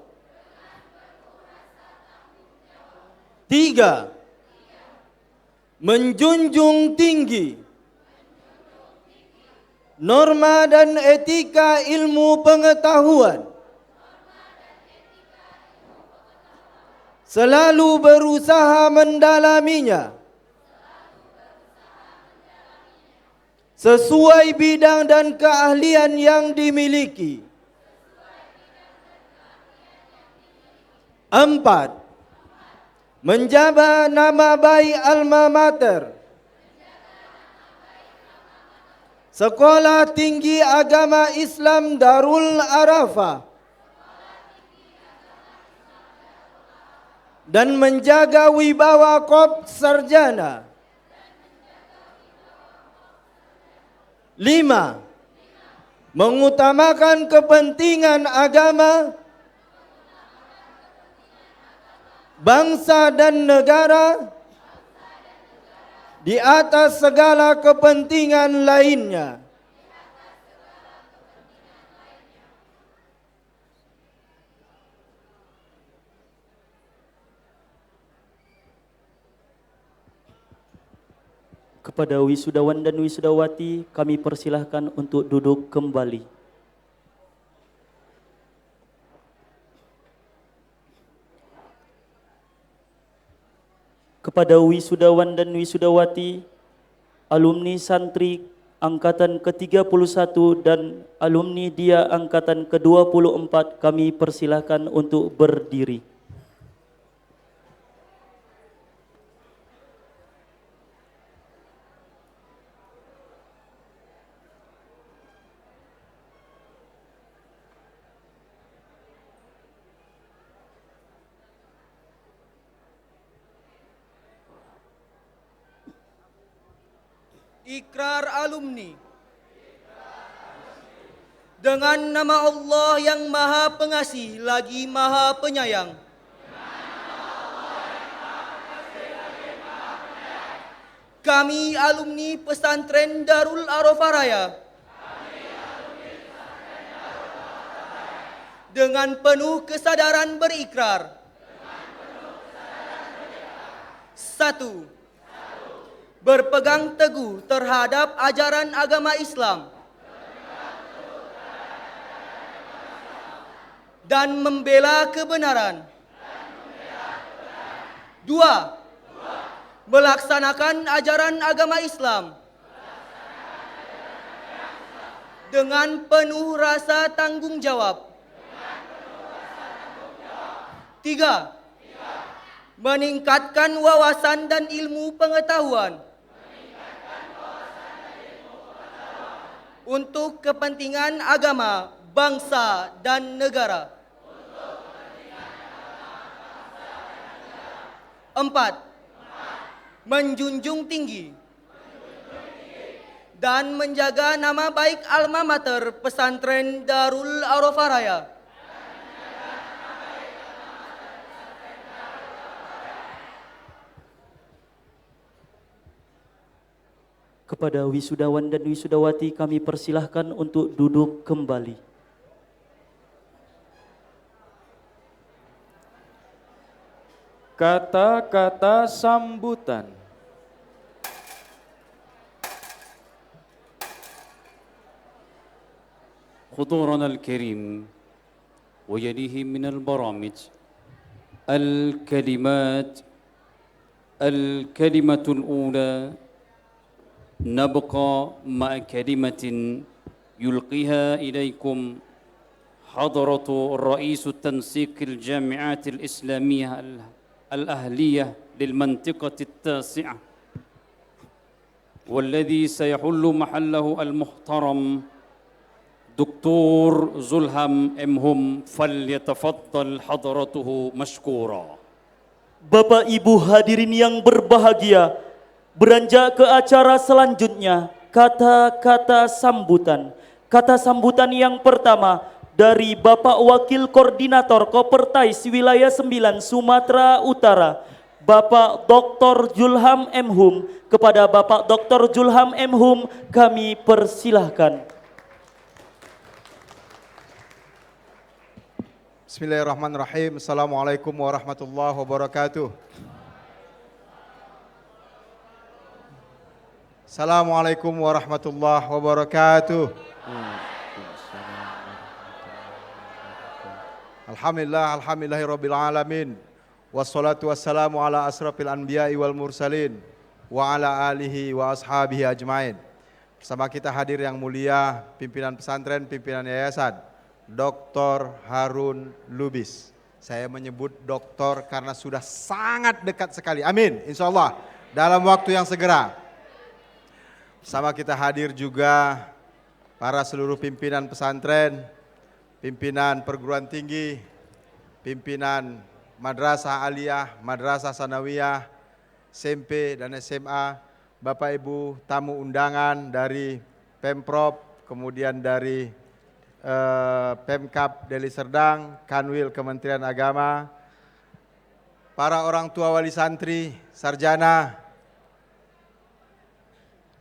3. Menjunjung tinggi norma dan etika ilmu pengetahuan, selalu berusaha mendalaminya sesuai bidang dan keahlian yang dimiliki. 4. Menjaga nama baik alma mater Sekolah Tinggi Agama Islam Darul Arafah dan menjaga wibawa Korps Sarjana. 5. Mengutamakan kepentingan agama, bangsa dan negara di atas segala kepentingan lainnya. Kepada wisudawan dan wisudawati kami persilahkan untuk duduk kembali. Kepada wisudawan dan wisudawati, alumni santri angkatan ke-31 dan alumni dia angkatan ke-24 kami persilahkan untuk berdiri. Ikrar alumni. Dengan nama Allah yang Maha Pengasih lagi Maha Penyayang. Kami alumni pesantren Darul Arafah Raya dengan penuh kesadaran berikrar Satu, berpegang teguh terhadap ajaran agama Islam dan membela kebenaran. Dua, melaksanakan ajaran agama Islam dengan penuh rasa tanggung jawab. Tiga, meningkatkan wawasan dan ilmu pengetahuan untuk kepentingan agama, bangsa, dan negara. Empat, menjunjung tinggi dan menjaga nama baik alma mater pesantren Darul Arafah Raya. Kepada wisudawan dan wisudawati kami persilahkan untuk duduk kembali. Kata-kata sambutan. حضورنا الكريم ويليه من البرامج الكلمة الأولى نبقى مع كلمة يلقيها إليكم حضرة رئيس التنسيق الجامعات الإسلامية الأهلية للمنطقة التاسعة، والذي سيحل محله المحترم دكتور زلهم إمهم، فليتفضل حضرته مشكورا. Bapak Ibu hadirin yang berbahagia, beranjak ke acara selanjutnya, kata-kata sambutan. Kata sambutan yang pertama dari Bapak Wakil Koordinator Kopertais Wilayah 9 Sumatera Utara, Bapak Dr. Julham Emhum. Kepada Bapak Dr. Julham Emhum kami persilahkan. Bismillahirrahmanirrahim. Assalamualaikum warahmatullahi wabarakatuh. Assalamualaikum warahmatullahi wabarakatuh. Alhamdulillahirabbil alamin. Wassalatu wassalamu ala asrafil anbiya'i wal mursalin wa ala alihi wa ashabihi ajmain. Bersama kita hadir yang mulia pimpinan pesantren, pimpinan yayasan, Dr. Harun Lubis. Saya menyebut doktor karena sudah sangat dekat sekali. Amin, insya Allah dalam waktu yang segera. Sama kita hadir juga para seluruh pimpinan pesantren, pimpinan perguruan tinggi, pimpinan madrasah aliyah, madrasah sanawiyah, SMP dan SMA, Bapak Ibu tamu undangan dari Pemprov, kemudian dari Pemkab Deli Serdang, Kanwil Kementerian Agama, para orang tua wali santri, sarjana,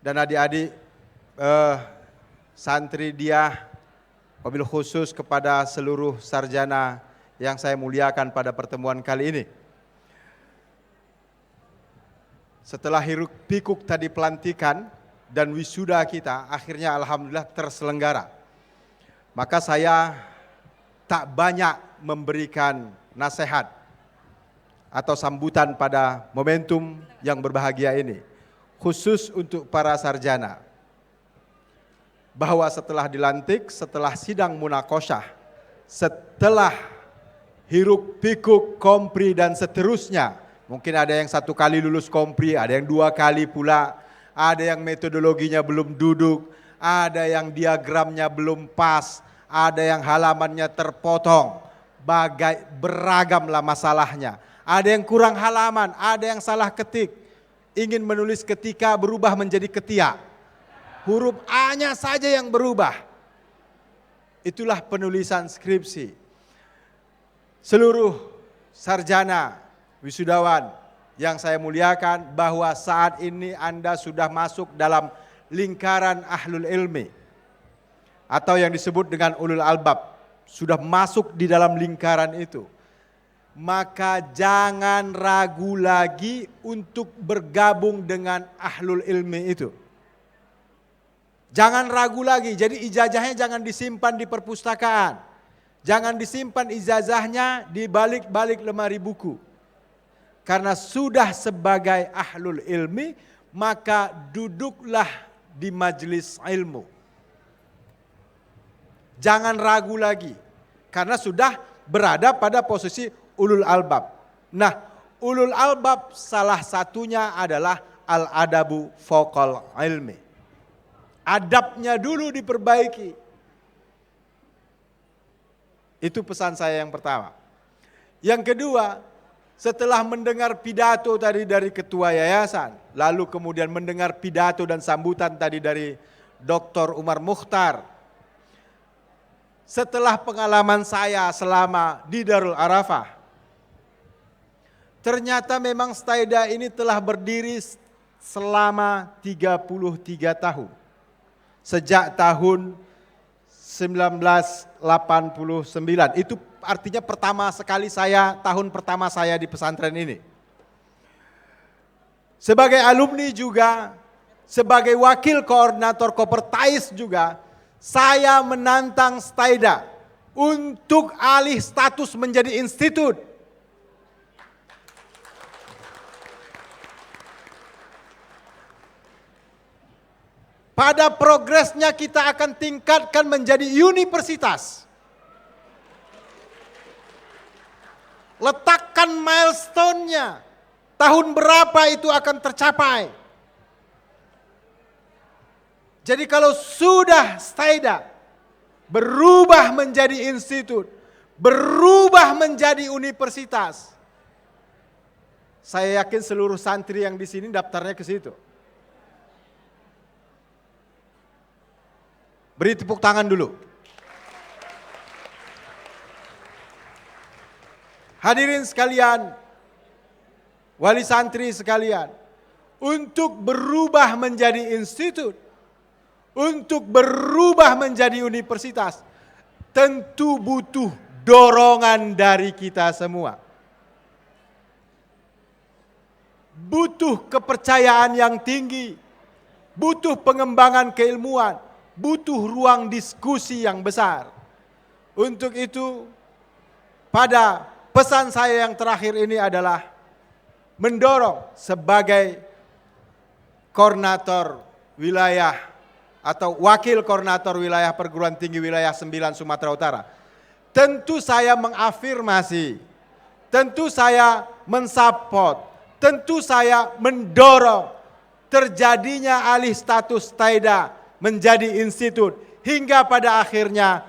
dan adik-adik santri dia, wabil khusus kepada seluruh sarjana yang saya muliakan pada pertemuan kali ini. Setelah hiruk pikuk tadi pelantikan dan wisuda kita, akhirnya alhamdulillah terselenggara. Maka saya tak banyak memberikan nasihat atau sambutan pada momentum yang berbahagia ini. Khusus untuk para sarjana. Bahwa setelah dilantik, setelah sidang munakosyah, setelah hiruk pikuk, kompri dan seterusnya. Mungkin ada yang 1 kali lulus kompri, ada yang 2 kali pula, ada yang metodologinya belum duduk, ada yang diagramnya belum pas, ada yang halamannya terpotong, beragamlah masalahnya. Ada yang kurang halaman, ada yang salah ketik, ingin menulis ketika berubah menjadi ketia. Huruf A-nya saja yang berubah. Itulah penulisan skripsi. Seluruh sarjana, wisudawan yang saya muliakan, bahwa saat ini Anda sudah masuk dalam lingkaran ahlul ilmi atau yang disebut dengan ulul albab, sudah masuk di dalam lingkaran itu. maka jangan ragu lagi untuk bergabung dengan ahlul ilmi itu. Jangan ragu lagi, jadi ijazahnya jangan disimpan di perpustakaan. Jangan disimpan ijazahnya di balik-balik lemari buku. Karena sudah sebagai ahlul ilmi, maka duduklah di majelis ilmu. Jangan ragu lagi, karena sudah berada pada posisi ulul albab. Nah, ulul albab salah satunya adalah al-adabu fawqal ilmi. Adabnya dulu diperbaiki. Itu pesan saya yang pertama. Yang kedua, setelah mendengar pidato tadi dari ketua yayasan, lalu kemudian mendengar pidato dan sambutan tadi dari Dr. Umar Mukhtar, setelah pengalaman saya selama di Darul Arafah, ternyata memang Staida ini telah berdiri selama 33 tahun. Sejak tahun 1989. Itu artinya tahun pertama saya di pesantren ini. Sebagai alumni juga, sebagai wakil koordinator Kopertais juga, saya menantang Staida untuk alih status menjadi institut. Pada progresnya kita akan tingkatkan menjadi universitas. Letakkan milestone-nya. Tahun berapa itu akan tercapai. Jadi kalau sudah Staida berubah menjadi institut, berubah menjadi universitas, saya yakin seluruh santri yang di sini daftarnya ke situ. Beri tepuk tangan dulu. Hadirin sekalian, wali santri sekalian, untuk berubah menjadi institut, untuk berubah menjadi universitas, tentu butuh dorongan dari kita semua. Butuh kepercayaan yang tinggi, butuh pengembangan keilmuan, butuh ruang diskusi yang besar. Untuk itu, pada pesan saya yang terakhir ini adalah mendorong sebagai koordinator wilayah atau wakil koordinator wilayah perguruan tinggi wilayah 9 Sumatera Utara. Tentu saya mengafirmasi, tentu saya mensupport, tentu saya mendorong terjadinya alih status Staida menjadi institut hingga pada akhirnya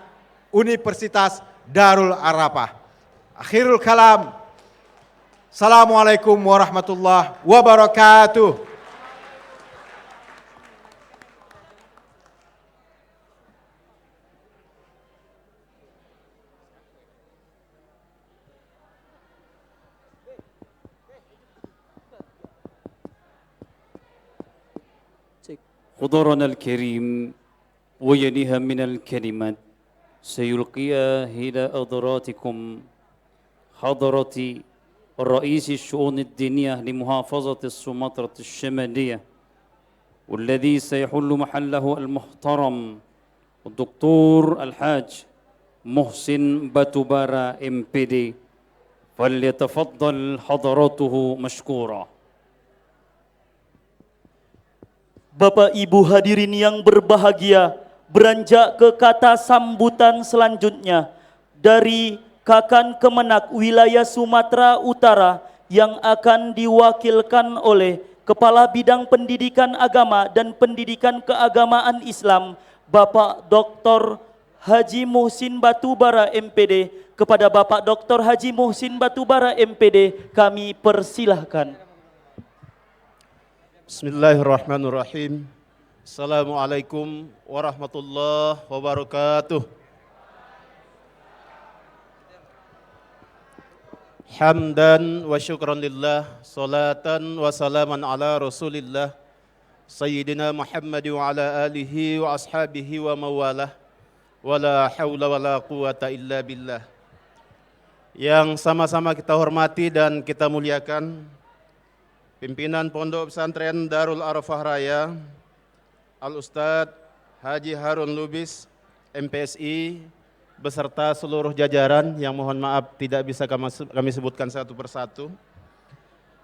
Universitas Darul Arafah. Akhirul kalam. Assalamualaikum warahmatullahi wabarakatuh. حضورنا الكريم ويليها من الكلمات سيلقيها إلى حضراتكم حضرة رئيس الشؤون الدينية لمحافظة السمطرة الشمالية، والذي سيحل محله المحترم الدكتور الحاج محسن باتوبارا MPD، فليتفضل حضرته مشكورا. Bapak Ibu hadirin yang berbahagia, beranjak ke kata sambutan selanjutnya dari Kakan Kemenak Wilayah Sumatera Utara yang akan diwakilkan oleh Kepala Bidang Pendidikan Agama dan Pendidikan Keagamaan Islam, Bapak Dr. Haji Muhsin Batubara MPD. Kepada Bapak Dr. Haji Muhsin Batubara MPD kami persilahkan. Bismillahirrahmanirrahim. Assalamualaikum warahmatullahi wabarakatuh. Hamdan wa syukran lillah, salatan wa salaman ala rasulillah, Sayyidina Muhammad wa ala alihi wa ashabihi wa mawalah, wa la hawla wa la quwata illa billah. yang sama-sama kita hormati dan kita muliakan, pimpinan Pondok Pesantren Darul Arafah Raya, Al-Ustadz Haji Harun Lubis, MPSI, beserta seluruh jajaran yang mohon maaf tidak bisa kami sebutkan satu persatu.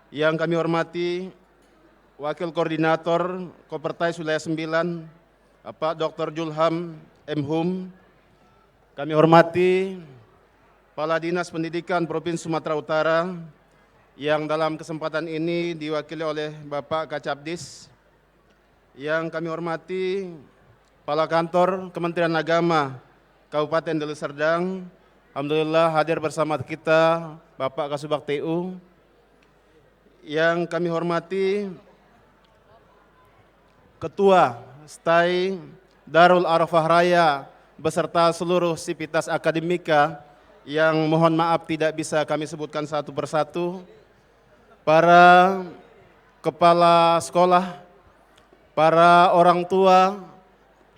Yang kami hormati Wakil Koordinator Kopertais Wilayah 9, Bapak Dr. Julham M. Hum. Kami hormati Kepala Dinas Pendidikan Provinsi Sumatera Utara yang dalam kesempatan ini diwakili oleh Bapak Kacabdis. Yang kami hormati Kepala Kantor Kementerian Agama Kabupaten Deli Serdang. Alhamdulillah hadir bersama kita Bapak Kasubag TU. Yang kami hormati Ketua STAI Darul Arafah Raya beserta seluruh sivitas akademika yang mohon maaf tidak bisa kami sebutkan satu persatu, para kepala sekolah, para orang tua,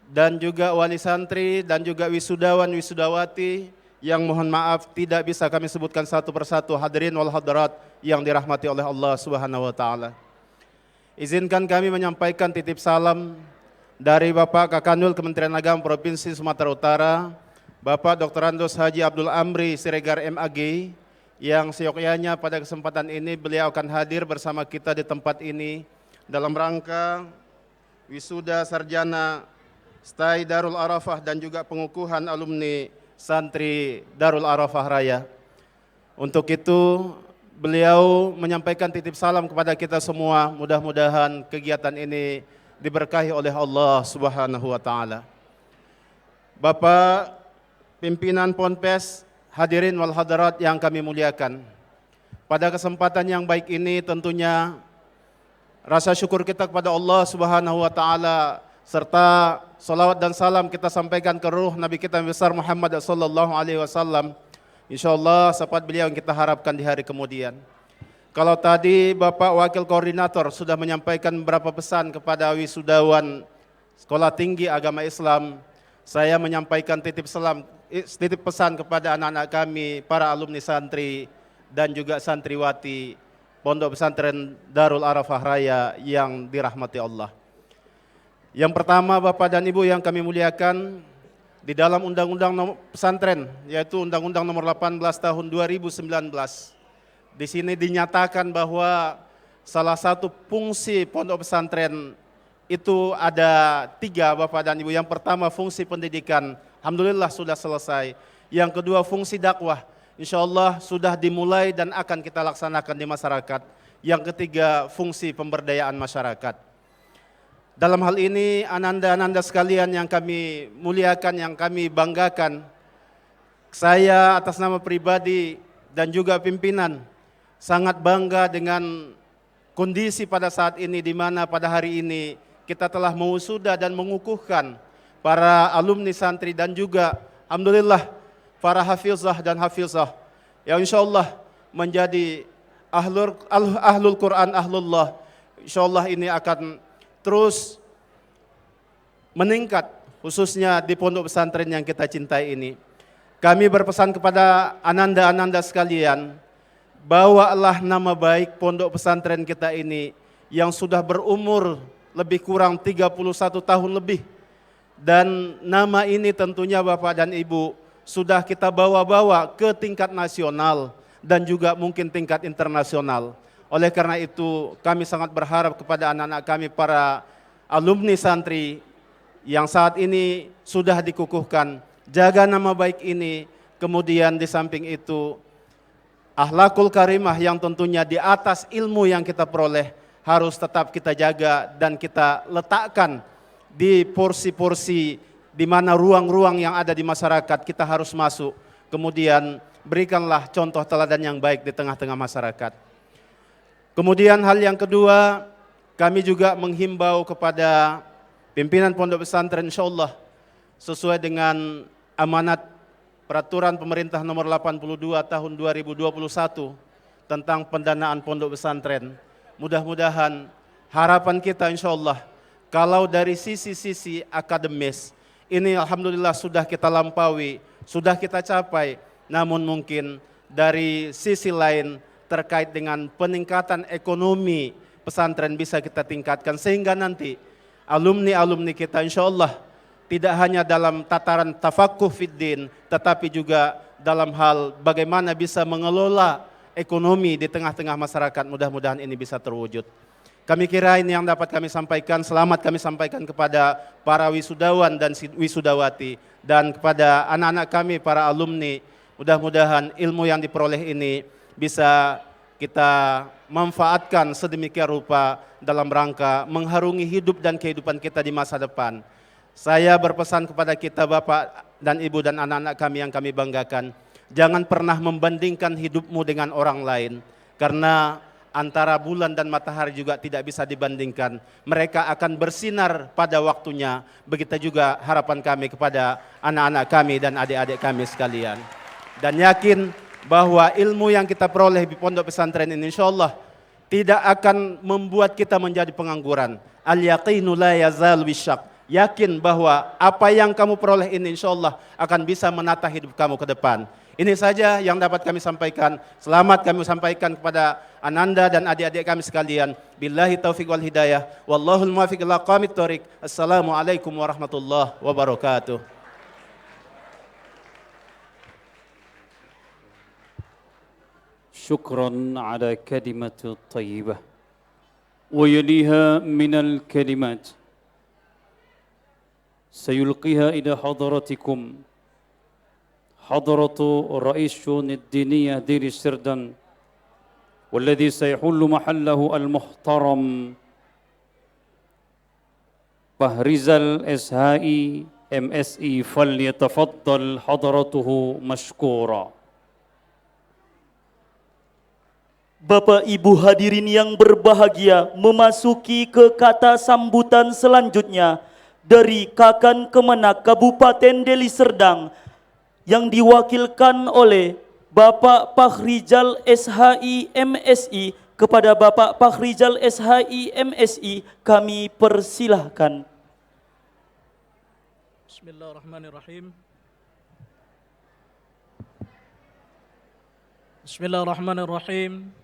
dan juga wali santri, dan juga wisudawan, wisudawati yang mohon maaf tidak bisa kami sebutkan satu persatu, hadirin wal hadirat yang dirahmati oleh Allah Subhanahu wa taala. Izinkan kami menyampaikan titip salam dari Bapak Kakanwil Kementerian Agama Provinsi Sumatera Utara, Bapak Dr. Andos Haji Abdul Amri Siregar MAG, yang seyogyanya pada kesempatan ini beliau akan hadir bersama kita di tempat ini dalam rangka wisuda sarjana STAI Darul Arafah dan juga pengukuhan alumni santri Darul Arafah Raya. Untuk itu beliau menyampaikan titip salam kepada kita semua, mudah-mudahan kegiatan ini diberkahi oleh Allah Subhanahu wa taala. Bapak pimpinan Ponpes, hadirin wal hadirat yang kami muliakan. Pada kesempatan yang baik ini tentunya rasa syukur kita kepada Allah Subhanahu wa taala serta salawat dan salam kita sampaikan ke ruh Nabi kita besar Muhammad sallallahu alaihi wasallam. Insyaallah sahabat beliau yang kita harapkan di hari kemudian. Kalau tadi Bapak Wakil Koordinator sudah menyampaikan beberapa pesan kepada wisudawan Sekolah Tinggi Agama Islam, saya menyampaikan titip pesan kepada anak-anak kami, para alumni santri dan juga santriwati Pondok Pesantren Darul Arafah Raya yang dirahmati Allah. Yang pertama Bapak dan Ibu yang kami muliakan, di dalam Undang-Undang Pesantren, yaitu Undang-Undang Nomor 18 Tahun 2019, di sini dinyatakan bahwa salah satu fungsi pondok pesantren itu ada 3 Bapak dan Ibu. Yang pertama fungsi pendidikan, alhamdulillah sudah selesai. Yang kedua fungsi dakwah, insya Allah sudah dimulai dan akan kita laksanakan di masyarakat. Yang ketiga fungsi pemberdayaan masyarakat. Dalam hal ini ananda-ananda sekalian yang kami muliakan, yang kami banggakan, saya atas nama pribadi dan juga pimpinan sangat bangga dengan kondisi pada saat ini, di mana pada hari ini kita telah mewisuda dan mengukuhkan para alumni santri dan juga alhamdulillah para hafizah dan hafizah yang insyaallah menjadi ahlul Quran, ahlullah. Insyaallah ini akan terus meningkat khususnya di pondok pesantren yang kita cintai ini. Kami berpesan kepada ananda-ananda sekalian, bawalah nama baik pondok pesantren kita ini yang sudah berumur lebih kurang 31 tahun lebih. Dan nama ini tentunya Bapak dan Ibu sudah kita bawa-bawa ke tingkat nasional dan juga mungkin tingkat internasional. Oleh karena itu kami sangat berharap kepada anak-anak kami para alumni santri yang saat ini sudah dikukuhkan, jaga nama baik ini, kemudian di samping itu akhlakul karimah yang tentunya di atas ilmu yang kita peroleh harus tetap kita jaga dan kita letakkan di porsi-porsi di mana ruang-ruang yang ada di masyarakat kita harus masuk. Kemudian berikanlah contoh teladan yang baik di tengah-tengah masyarakat. Kemudian hal yang kedua, kami juga menghimbau kepada pimpinan pondok pesantren insyaallah sesuai dengan amanat Peraturan Pemerintah Nomor 82 Tahun 2021 tentang pendanaan pondok pesantren. Mudah-mudahan harapan kita insyaallah kalau dari sisi-sisi akademis ini alhamdulillah sudah kita lampaui, sudah kita capai. Namun mungkin dari sisi lain terkait dengan peningkatan ekonomi pesantren bisa kita tingkatkan sehingga nanti alumni-alumni kita insya Allah tidak hanya dalam tataran tafakuh fiddin tetapi juga dalam hal bagaimana bisa mengelola ekonomi di tengah-tengah masyarakat. Mudah-mudahan ini bisa terwujud. Kami kira ini yang dapat kami sampaikan. Selamat kami sampaikan kepada para wisudawan dan wisudawati dan kepada anak-anak kami para alumni. Mudah-mudahan ilmu yang diperoleh ini bisa kita manfaatkan sedemikian rupa dalam rangka mengharungi hidup dan kehidupan kita di masa depan. Saya berpesan kepada kita Bapak dan Ibu dan anak-anak kami yang kami banggakan, jangan pernah membandingkan hidupmu dengan orang lain, karena antara bulan dan matahari juga tidak bisa dibandingkan. Mereka akan bersinar pada waktunya. Begitu juga harapan kami kepada anak-anak kami dan adik-adik kami sekalian. Dan yakin bahwa ilmu yang kita peroleh di pondok pesantren ini insya Allah tidak akan membuat kita menjadi pengangguran. Al-yaqinu la yazal bisyak. Yakin bahwa apa yang kamu peroleh ini insya Allah akan bisa menata hidup kamu ke depan. Ini saja yang dapat kami sampaikan. Selamat kami sampaikan kepada Ananda dan adik-adik kami sekalian. Billahi taufiq wal hidayah. Wallahul muwaffiq ila aqwamit thoriq. Assalamualaikum warahmatullahi wabarakatuh. شكرا على كلمة طيبة ويليها من الكلمات سيلقيها إلى حضراتكم حضرة رئيس الشؤون الدينية دير السردان والذي سيحل محله المحترم بهرزال إسهائي MSI فليتفضل حضرته مشكورا. Bapak Ibu hadirin yang berbahagia, memasuki ke kata sambutan selanjutnya dari Kakan Kemenak Kabupaten Deli Serdang yang diwakilkan oleh Bapak Pakhrijal SHI MSI. Kepada Bapak Pakhrijal SHI MSI kami persilahkan. Bismillahirrahmanirrahim. Bismillahirrahmanirrahim.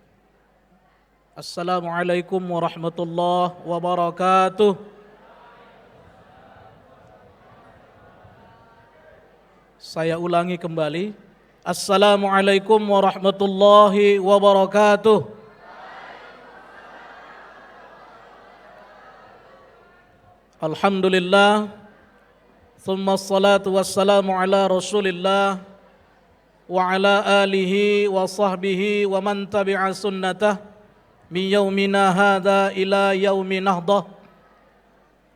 Assalamualaikum warahmatullahi wabarakatuh. Saya ulangi kembali. Assalamualaikum warahmatullahi wabarakatuh. Alhamdulillah. Thumma salatu wassalamu ala Rasulillah wa ala alihi wa sahbihi wa man tabi'a sunnatah min yaumina hadha ila yaumi nahdah.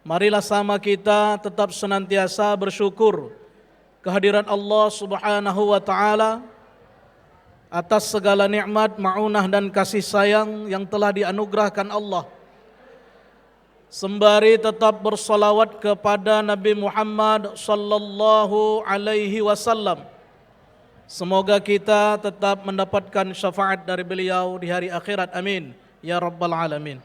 Marilah sama kita tetap senantiasa bersyukur kehadiran Allah Subhanahu wa taala atas segala nikmat, maunah dan kasih sayang yang telah dianugerahkan Allah. Sembari tetap bersalawat kepada Nabi Muhammad sallallahu alaihi wasallam. Semoga kita tetap mendapatkan syafaat dari beliau di hari akhirat. Amin ya rabbal alamin.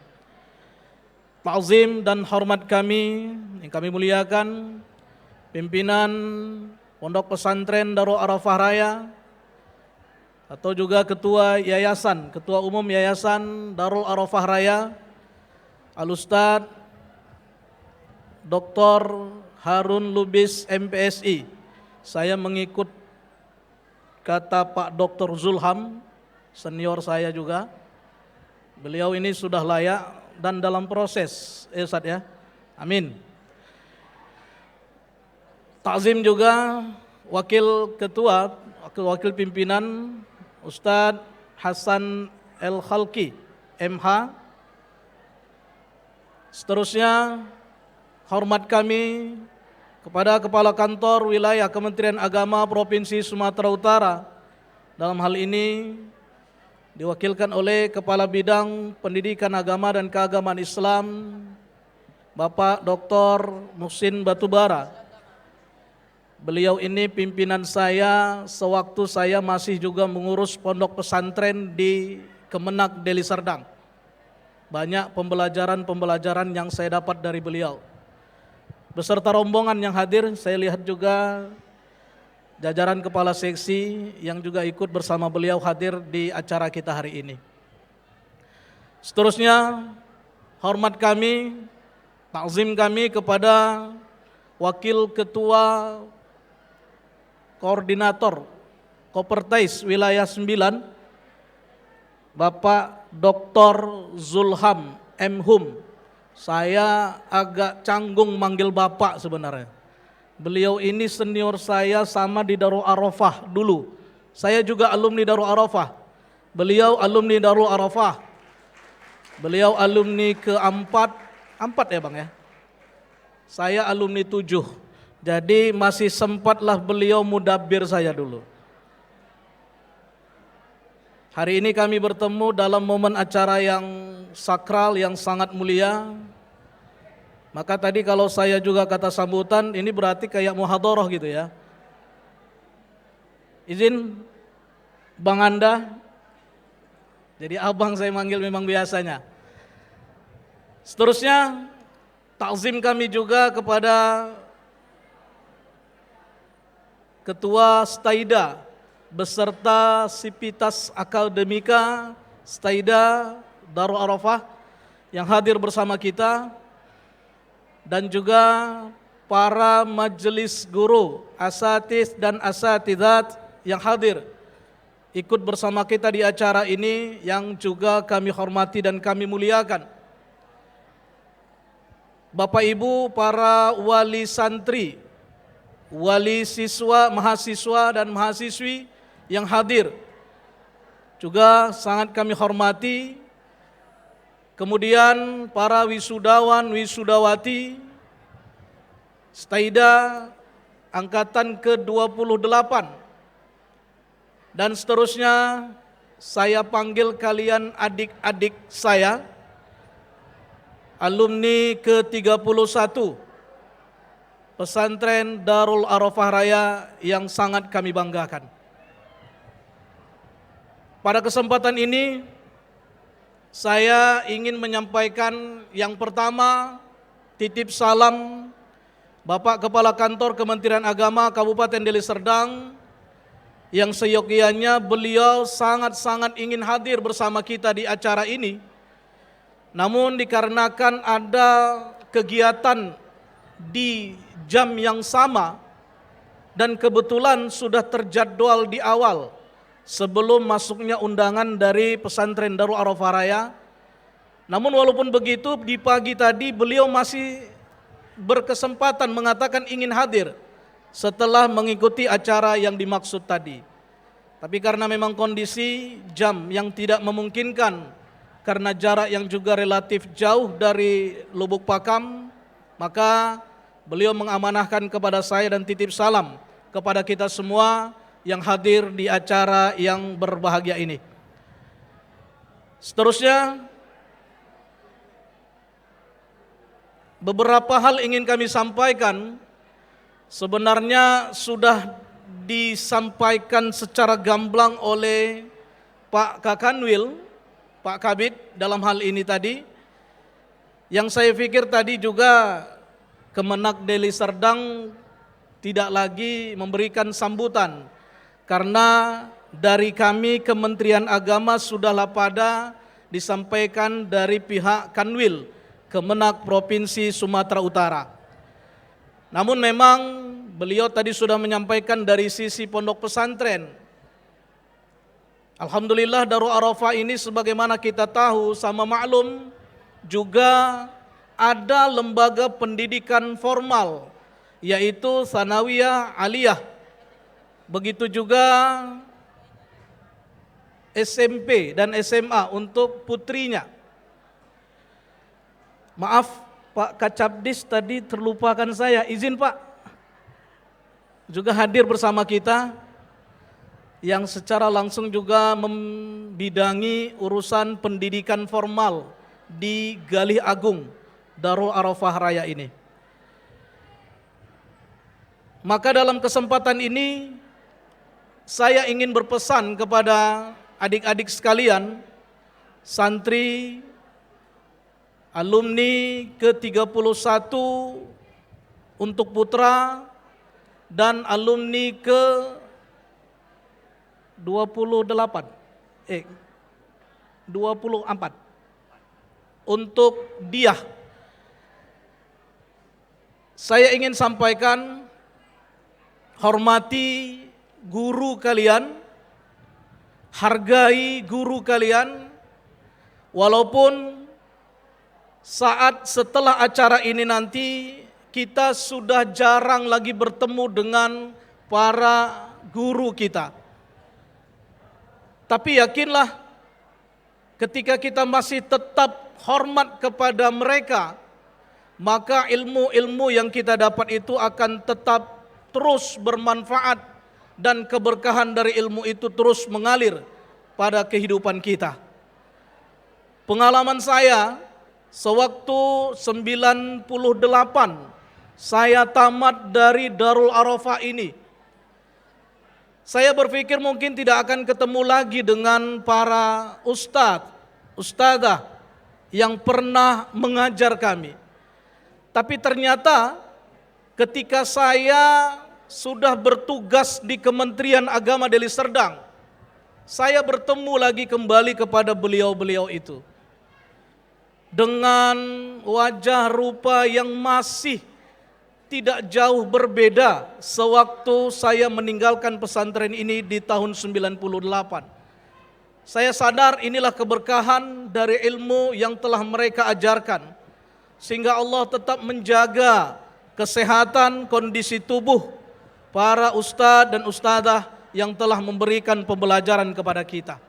Ta'zim dan hormat kami yang kami muliakan pimpinan Pondok Pesantren Darul Arafah Raya atau juga ketua yayasan, ketua umum yayasan Darul Arafah Raya Al-Ustadz Dr. Harun Lubis MPSI. Saya mengikut kata Pak Dr. Zulham, senior saya juga. Beliau ini sudah layak dan dalam proses, Ustadz ya. Amin. Takzim juga wakil ketua, wakil pimpinan Ustadz Hasan El Khalki, MH. Seterusnya, hormat kami kepada Kepala Kantor Wilayah Kementerian Agama Provinsi Sumatera Utara. Dalam hal ini diwakilkan oleh Kepala Bidang Pendidikan Agama dan Keagamaan Islam, Bapak Dr. Muhsin Batubara. Beliau ini pimpinan saya sewaktu saya masih juga mengurus pondok pesantren di Kemenak Deli Serdang. Banyak pembelajaran-pembelajaran yang saya dapat dari beliau. Beserta rombongan yang hadir, saya lihat juga jajaran kepala seksi yang juga ikut bersama beliau hadir di acara kita hari ini. Seterusnya, hormat kami, takzim kami kepada Wakil Ketua Koordinator Kopertais Wilayah 9, Bapak Dr. Zulham M. Hum. Saya agak canggung manggil Bapak sebenarnya. Beliau ini senior saya sama di Darul Arafah dulu. Saya juga alumni Darul Arafah. Beliau alumni Darul Arafah. Beliau alumni keempat ya Bang ya. Saya alumni 7. Jadi masih sempatlah beliau mudabbir saya dulu. Hari ini kami bertemu dalam momen acara yang sakral, yang sangat mulia. Maka tadi kalau saya juga kata sambutan, ini berarti kayak muhadharah gitu ya. Izin Bang Anda, jadi abang saya manggil memang biasanya. Seterusnya, takzim kami juga kepada Ketua Staida beserta Sivitas Akademika Staida Darul Arafah yang hadir bersama kita, dan juga para majelis guru, asatiz dan asatidzat yang hadir ikut bersama kita di acara ini yang juga kami hormati dan kami muliakan. Bapak Ibu para wali santri, wali siswa, mahasiswa dan mahasiswi yang hadir juga sangat kami hormati. Kemudian para wisudawan, wisudawati Staida angkatan ke-28 dan seterusnya, saya panggil kalian adik-adik saya, alumni ke-31 Pesantren Darul Arafah Raya yang sangat kami banggakan. Pada kesempatan ini, saya ingin menyampaikan yang pertama, titip salam Bapak Kepala Kantor Kementerian Agama Kabupaten Deli Serdang, yang seyogyanya beliau sangat-sangat ingin hadir bersama kita di acara ini. Namun dikarenakan ada kegiatan di jam yang sama dan kebetulan sudah terjadwal di awal sebelum masuknya undangan dari pesantren Darul Arafah Raya. Namun walaupun begitu, di pagi tadi beliau masih berkesempatan mengatakan ingin hadir setelah mengikuti acara yang dimaksud tadi. Tapi karena memang kondisi jam yang tidak memungkinkan, karena jarak yang juga relatif jauh dari Lubuk Pakam, maka beliau mengamanahkan kepada saya dan titip salam kepada kita semua yang hadir di acara yang berbahagia ini. Seterusnya, beberapa hal ingin kami sampaikan. Sebenarnya sudah disampaikan secara gamblang oleh Pak Kakanwil, Pak Kabid dalam hal ini tadi. Yang saya pikir tadi juga Kemenak Deli Serdang tidak lagi memberikan sambutan, karena dari kami Kementerian Agama sudahlah pada disampaikan dari pihak Kanwil Kemenak Provinsi Sumatera Utara. Namun memang beliau tadi sudah menyampaikan dari sisi pondok pesantren. Alhamdulillah Darul Arafah ini sebagaimana kita tahu sama maklum juga ada lembaga pendidikan formal, yaitu Tsanawiyah Aliyah. Begitu juga SMP dan SMA untuk putrinya. Maaf Pak Kacabdis tadi terlupakan saya, izin Pak. Juga hadir bersama kita yang secara langsung juga membidangi urusan pendidikan formal di Galih Agung Darul Arafah Raya ini. Maka dalam kesempatan ini saya ingin berpesan kepada adik-adik sekalian, santri, alumni ke-31 untuk putra dan alumni ke 24 untuk Diah. Saya ingin sampaikan, hormati guru kalian, hargai guru kalian, walaupun saat setelah acara ini nanti kita sudah jarang lagi bertemu dengan para guru kita. Tapi yakinlah, ketika kita masih tetap hormat kepada mereka, maka ilmu-ilmu yang kita dapat itu akan tetap terus bermanfaat dan keberkahan dari ilmu itu terus mengalir pada kehidupan kita. Pengalaman saya, sewaktu 98 saya tamat dari Darul Arafah ini, saya berpikir mungkin tidak akan ketemu lagi dengan para ustadzah yang pernah mengajar kami. Tapi ternyata ketika saya sudah bertugas di Kementerian Agama Deli Serdang, saya bertemu lagi kembali kepada beliau-beliau itu. Dengan wajah rupa yang masih tidak jauh berbeda sewaktu saya meninggalkan pesantren ini di tahun 98. Saya sadar inilah keberkahan dari ilmu yang telah mereka ajarkan, sehingga Allah tetap menjaga kesehatan kondisi tubuh para ustadz dan ustadzah yang telah memberikan pembelajaran kepada kita.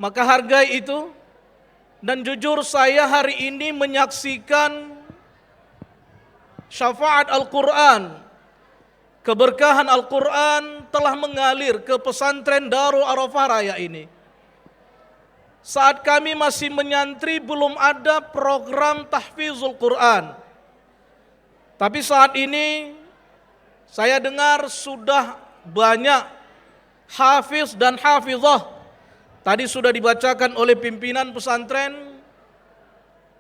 Maka hargai itu, dan jujur saya hari ini menyaksikan syafaat Al-Quran, keberkahan Al-Quran telah mengalir ke pesantren Darul Arafah Raya ini. Saat kami masih menyantri belum ada program tahfizul Quran. Tapi saat ini saya dengar sudah banyak hafiz dan hafizah. Tadi sudah dibacakan oleh pimpinan pesantren,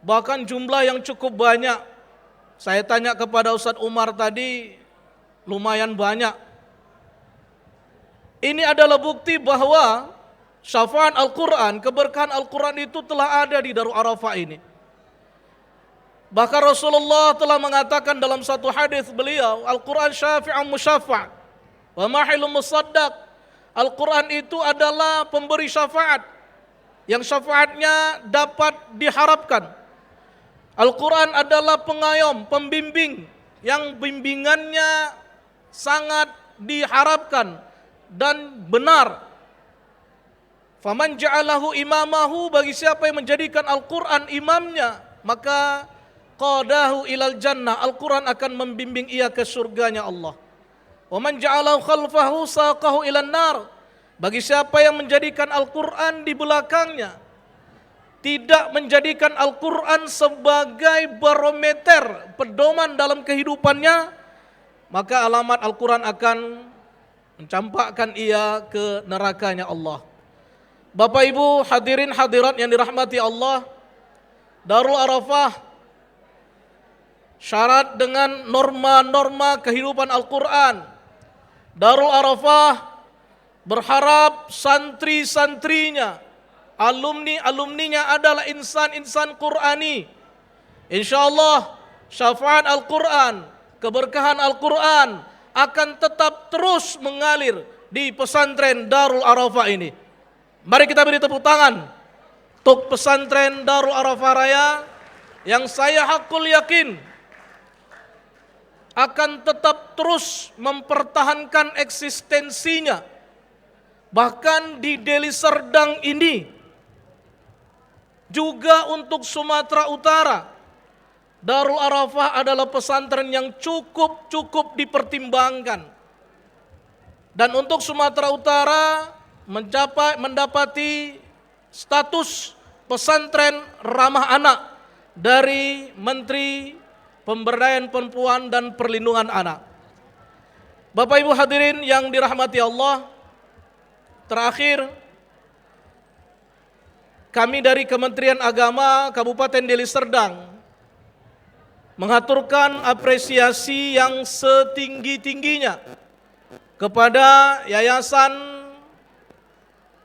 bahkan jumlah yang cukup banyak. Saya tanya kepada Ustadz Umar tadi, lumayan banyak. Ini adalah bukti bahwa syafaat Al-Quran, keberkahan Al-Quran itu telah ada di Darul Arafah ini. Bahkan Rasulullah telah mengatakan dalam satu hadis beliau, Al-Quran syafi'un musyafa' wa mahilun musaddaq. Al-Quran itu adalah pemberi syafaat, yang syafaatnya dapat diharapkan. Al-Quran adalah pengayom, pembimbing, yang bimbingannya sangat diharapkan dan benar. Faman ja'alahu imamahu, bagi siapa yang menjadikan Al-Quran imamnya, maka qadahu ilal jannah, Al-Quran akan membimbing ia ke surganya Allah. Wa man ja'alahu khalfahu saqahu ilan nar, bagi siapa yang menjadikan Al-Quran di belakangnya, tidak menjadikan Al-Quran sebagai barometer, pedoman dalam kehidupannya, maka alamat Al-Quran akan mencampakkan ia ke nerakanya Allah. Bapak Ibu hadirin hadirat yang dirahmati Allah, Darul Arafah syarat dengan norma-norma kehidupan Al-Quran. Darul Arafah berharap santri-santrinya, alumni-alumninya adalah insan-insan Qurani. InsyaAllah syafaat Al-Quran, keberkahan Al-Quran akan tetap terus mengalir di pesantren Darul Arafah ini. Mari kita beri tepuk tangan untuk pesantren Darul Arafah Raya yang saya hakul yakin akan tetap terus mempertahankan eksistensinya. Bahkan di Deli Serdang ini, juga untuk Sumatera Utara, Darul Arafah adalah pesantren yang cukup dipertimbangkan. Dan untuk Sumatera Utara mendapati status pesantren ramah anak dari Menteri Pemberdayaan Perempuan dan Perlindungan Anak. Bapak Ibu hadirin yang dirahmati Allah, terakhir kami dari Kementerian Agama Kabupaten Deli Serdang mengaturkan apresiasi yang setinggi-tingginya kepada Yayasan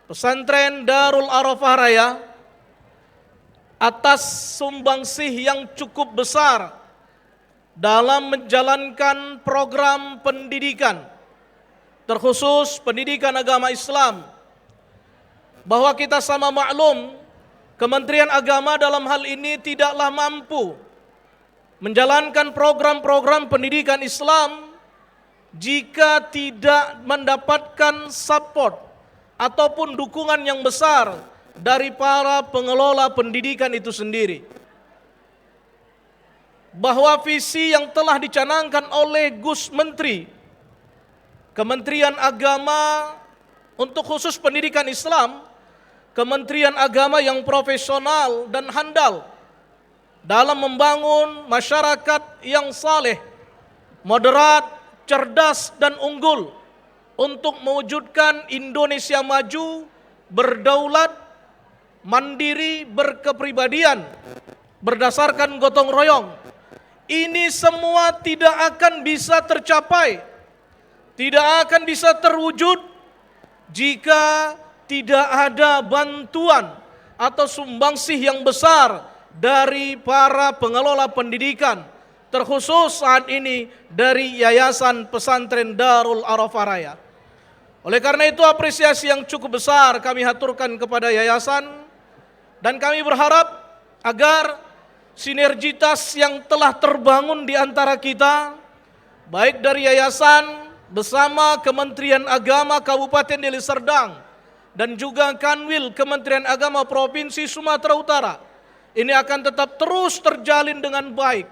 Pesantren Darul Arafah Raya atas sumbangsih yang cukup besar dalam menjalankan program pendidikan, terkhusus pendidikan agama Islam, bahwa kita sama maklum Kementerian Agama dalam hal ini tidaklah mampu menjalankan program-program pendidikan Islam jika tidak mendapatkan support ataupun dukungan yang besar dari para pengelola pendidikan itu sendiri. Bahwa visi yang telah dicanangkan oleh Gus Menteri Kementerian Agama untuk khusus pendidikan Islam, Kementerian Agama yang profesional dan handal dalam membangun masyarakat yang saleh, moderat, cerdas dan unggul untuk mewujudkan Indonesia maju, berdaulat, mandiri, berkepribadian, berdasarkan gotong royong. Ini semua tidak akan bisa tercapai, tidak akan bisa terwujud jika tidak ada bantuan atau sumbangsih yang besar dari para pengelola pendidikan, terkhusus saat ini dari Yayasan Pesantren Darul Arafah Raya. Oleh karena itu apresiasi yang cukup besar kami haturkan kepada yayasan, dan kami berharap agar sinergitas yang telah terbangun di antara kita, baik dari yayasan bersama Kementerian Agama Kabupaten Deli Serdang dan juga Kanwil Kementerian Agama Provinsi Sumatera Utara, ini akan tetap terus terjalin dengan baik.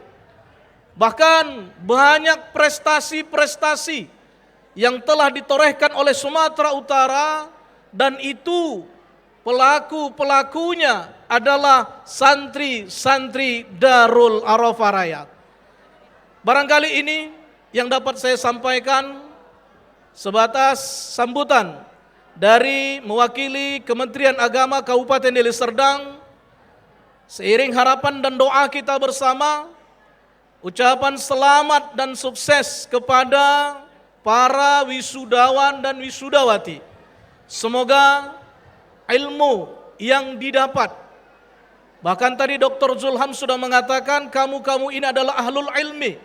Bahkan banyak prestasi-prestasi yang telah ditorehkan oleh Sumatera Utara, dan itu pelaku-pelakunya adalah santri-santri Darul Arafah Raya. Barangkali ini yang dapat saya sampaikan sebatas sambutan dari mewakili Kementerian Agama Kabupaten Deli Serdang. Seiring harapan dan doa kita bersama, ucapan selamat dan sukses kepada para wisudawan dan wisudawati. Semoga ilmu yang didapat, bahkan tadi Dr. Zulham sudah mengatakan kamu-kamu ini adalah ahlul ilmi,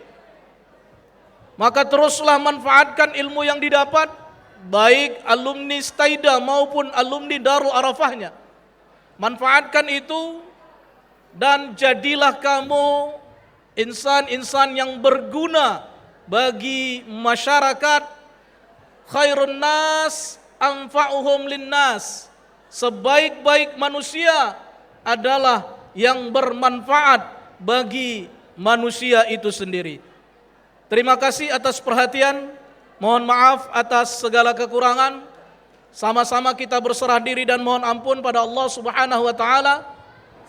maka teruslah manfaatkan ilmu yang didapat, baik alumni Staida maupun alumni Darul Arafahnya. Manfaatkan itu dan jadilah kamu insan-insan yang berguna bagi masyarakat. Khairun nas anfa'uhum linnas. Sebaik-baik manusia adalah yang bermanfaat bagi manusia itu sendiri. Terima kasih atas perhatian. Mohon maaf atas segala kekurangan. Sama-sama kita berserah diri dan mohon ampun pada Allah Subhanahu wa taala.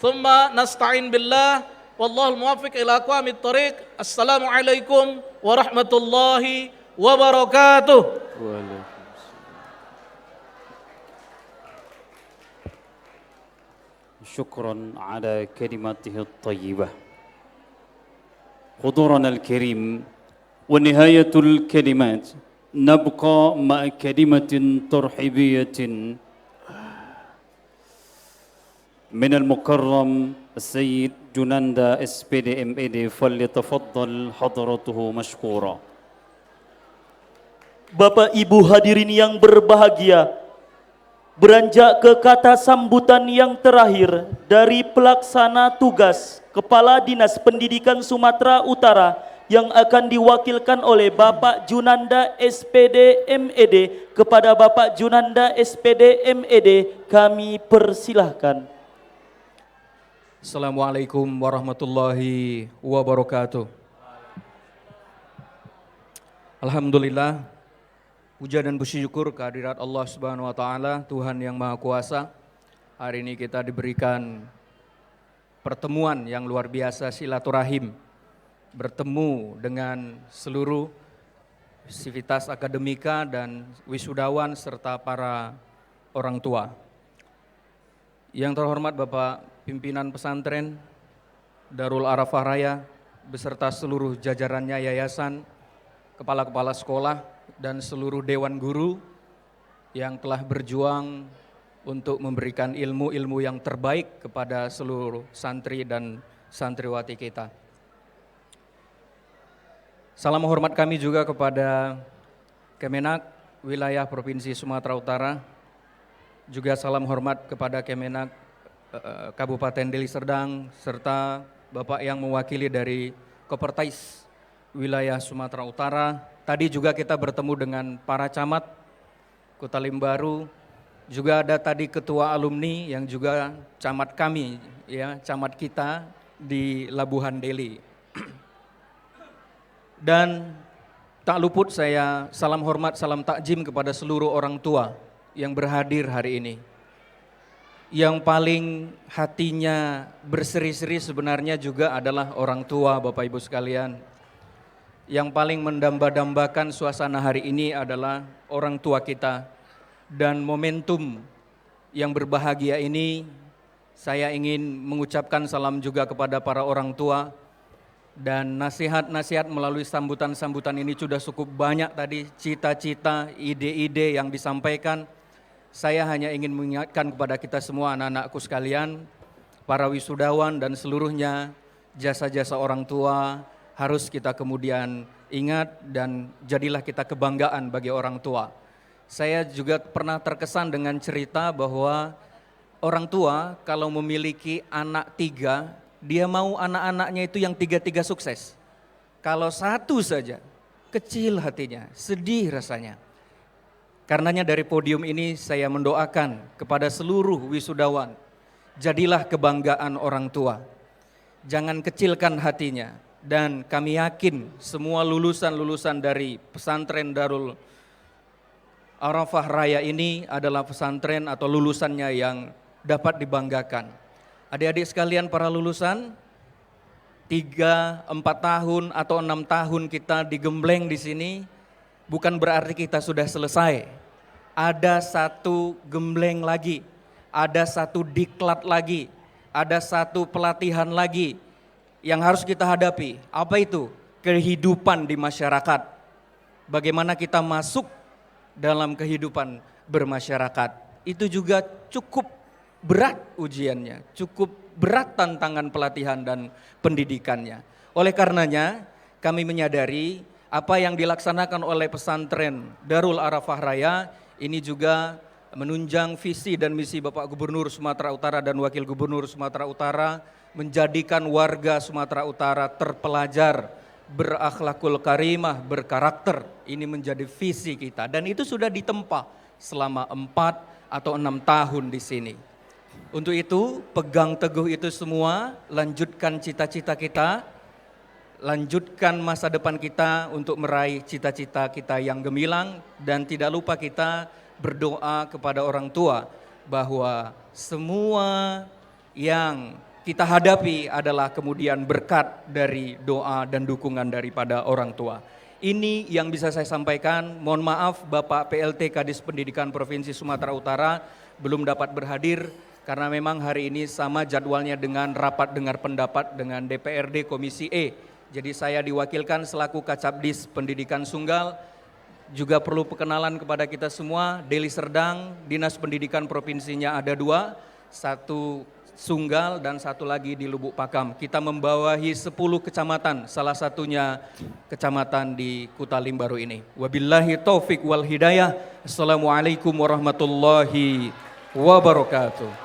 Thumma nasta'in billah. Wallahul muwaffiq ila aqwamit thoriq. Assalamualaikum warahmatullahi wabarakatuh. شكرا على كلماته الطيبة. حضورنا الكريم، ونهاية الكلمات نبقى مع كلمة ترحيبية من المكرم السيد جناندا SPD MED، فليتفضل حضرته مشكورا. Bapak Ibu hadirin yang berbahagia, beranjak ke kata sambutan yang terakhir dari pelaksana tugas Kepala Dinas Pendidikan Sumatera Utara yang akan diwakilkan oleh Bapak Junanda SPD MED kepada Bapak Junanda SPD MED, kami persilahkan. Assalamualaikum warahmatullahi wabarakatuh. Alhamdulillah, puja dan puji syukur kehadirat Allah Subhanahu wa taala, Tuhan yang Maha Kuasa. Hari ini kita diberikan pertemuan yang luar biasa, silaturahim, bertemu dengan seluruh sivitas akademika dan wisudawan serta para orang tua. Yang terhormat Bapak Pimpinan Pesantren Darul Arafah Raya beserta seluruh jajarannya yayasan, kepala-kepala sekolah, dan seluruh dewan guru yang telah berjuang untuk memberikan ilmu-ilmu yang terbaik kepada seluruh santri dan santriwati kita. Salam hormat kami juga kepada Kemenak Wilayah Provinsi Sumatera Utara, juga salam hormat kepada Kemenak Kabupaten Deli Serdang, serta Bapak yang mewakili dari Kopertais Wilayah Sumatera Utara. Tadi juga kita bertemu dengan para camat Kota Limbaru, juga ada tadi ketua alumni yang juga camat kami, ya, camat kita di Labuhan Deli. Dan tak luput saya salam hormat, salam takjim kepada seluruh orang tua yang berhadir hari ini. Yang paling hatinya berseri-seri sebenarnya juga adalah orang tua, Bapak Ibu sekalian. Yang paling mendamba-dambakan suasana hari ini adalah orang tua kita. Dan momentum yang berbahagia ini, saya ingin mengucapkan salam juga kepada para orang tua. Dan nasihat-nasihat melalui sambutan-sambutan ini sudah cukup banyak tadi, cita-cita, ide-ide yang disampaikan. Saya hanya ingin mengingatkan kepada kita semua anak-anakku sekalian, para wisudawan dan seluruhnya, jasa-jasa orang tua harus kita kemudian ingat dan jadilah kita kebanggaan bagi orang tua. Saya juga pernah terkesan dengan cerita bahwa orang tua kalau memiliki anak 3, dia mau anak-anaknya itu yang 3-3 sukses. Kalau 1 saja, kecil hatinya, sedih rasanya. Karenanya dari podium ini saya mendoakan kepada seluruh wisudawan, jadilah kebanggaan orang tua. Jangan kecilkan hatinya, dan kami yakin semua lulusan-lulusan dari pesantren Darul Arafah Raya ini adalah pesantren atau lulusannya yang dapat dibanggakan. Adik-adik sekalian para lulusan, 3, 4 tahun atau 6 tahun kita digembleng di sini, bukan berarti kita sudah selesai. Ada satu gembleng lagi, ada satu diklat lagi, ada satu pelatihan lagi yang harus kita hadapi. Apa itu? Kehidupan di masyarakat. Bagaimana kita masuk dalam kehidupan bermasyarakat. Itu juga cukup berat ujiannya, cukup berat tantangan pelatihan dan pendidikannya. Oleh karenanya kami menyadari apa yang dilaksanakan oleh pesantren Darul Arafah Raya ini juga menunjang visi dan misi Bapak Gubernur Sumatera Utara dan Wakil Gubernur Sumatera Utara menjadikan warga Sumatera Utara terpelajar, berakhlakul karimah, berkarakter. Ini menjadi visi kita dan itu sudah ditempa selama 4 atau 6 tahun di sini. Untuk itu pegang teguh itu semua, lanjutkan cita-cita kita, lanjutkan masa depan kita untuk meraih cita-cita kita yang gemilang, dan tidak lupa kita berdoa kepada orang tua bahwa semua yang kita hadapi adalah kemudian berkat dari doa dan dukungan daripada orang tua. Ini yang bisa saya sampaikan. Mohon maaf Bapak PLT Kadis Pendidikan Provinsi Sumatera Utara belum dapat berhadir karena memang hari ini sama jadwalnya dengan rapat dengar pendapat dengan DPRD Komisi E. Jadi saya diwakilkan selaku Kacabdis Pendidikan Sunggal. Juga perlu perkenalan kepada kita semua, Deli Serdang, Dinas Pendidikan Provinsinya ada 2, 1 Sunggal dan 1 lagi di Lubuk Pakam. Kita membawahi 10 kecamatan, salah satunya kecamatan di Kota Limbaru ini. Wabillahi taufik wal hidayah. Assalamualaikum warahmatullahi wabarakatuh.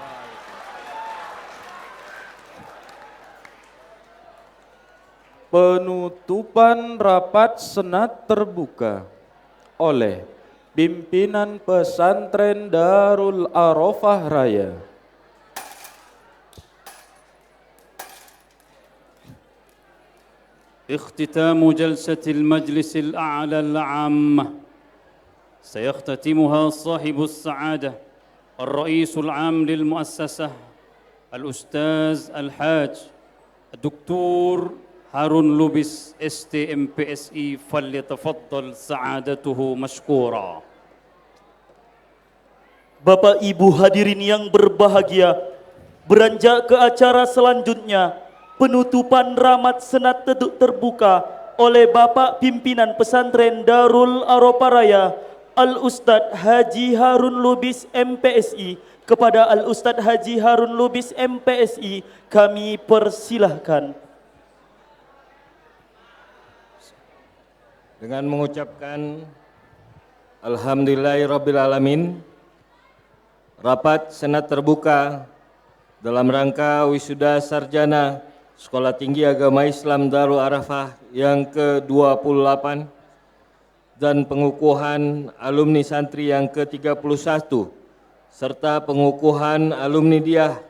Penutupan rapat senat terbuka oleh pimpinan pesantren Darul Arafah Raya. اختتام جلسة المجلس الأعلى العامة سيختتمها صاحب السعادة الرئيس العام للمؤسسة الأستاذ الحاج الدكتور هارون لوبس STMPSI فليتفضل سعادته مشكورا. Bapak Ibu hadirin yang berbahagia, beranjak ke acara selanjutnya, penutupan Rahmat Senat terbuka oleh Bapak Pimpinan Pesantren Darul Arafah Raya Al-Ustadz Haji Harun Lubis MPSI. Kepada Al-Ustadz Haji Harun Lubis MPSI kami persilahkan. Dengan mengucapkan Alhamdulillahirrabbilalamin, rapat Senat terbuka dalam rangka wisuda sarjana Sekolah Tinggi Agama Islam Darul Arafah yang ke-28 dan pengukuhan alumni santri yang ke-31 serta pengukuhan alumni Diyah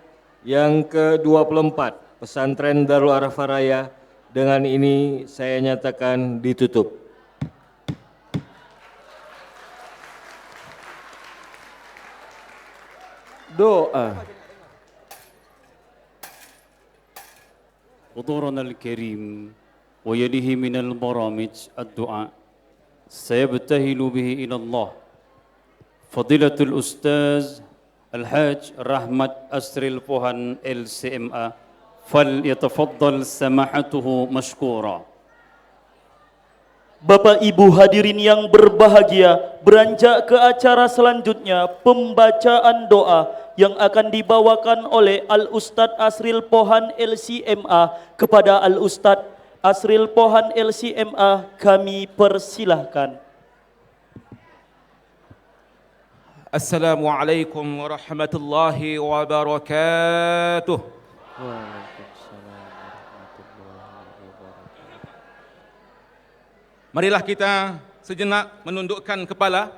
yang ke-24 Pesantren Darul Arafah Raya. Dengan ini saya nyatakan ditutup. Doa. حضورنا الكريم ويده من البرامج الدعاء سيبتهل به إلى الله فضيلة الأستاذ الحاج رحمت أسر البوهان LCMA فليتفضل سماحته مشكورا. Bapak Ibu hadirin yang berbahagia, beranjak ke acara selanjutnya, pembacaan doa yang akan dibawakan oleh Al-Ustadz Asril Pohan LCMA. Kepada Al-Ustadz Asril Pohan LCMA kami persilahkan. Assalamualaikum warahmatullahi wabarakatuh. Marilah kita sejenak menundukkan kepala,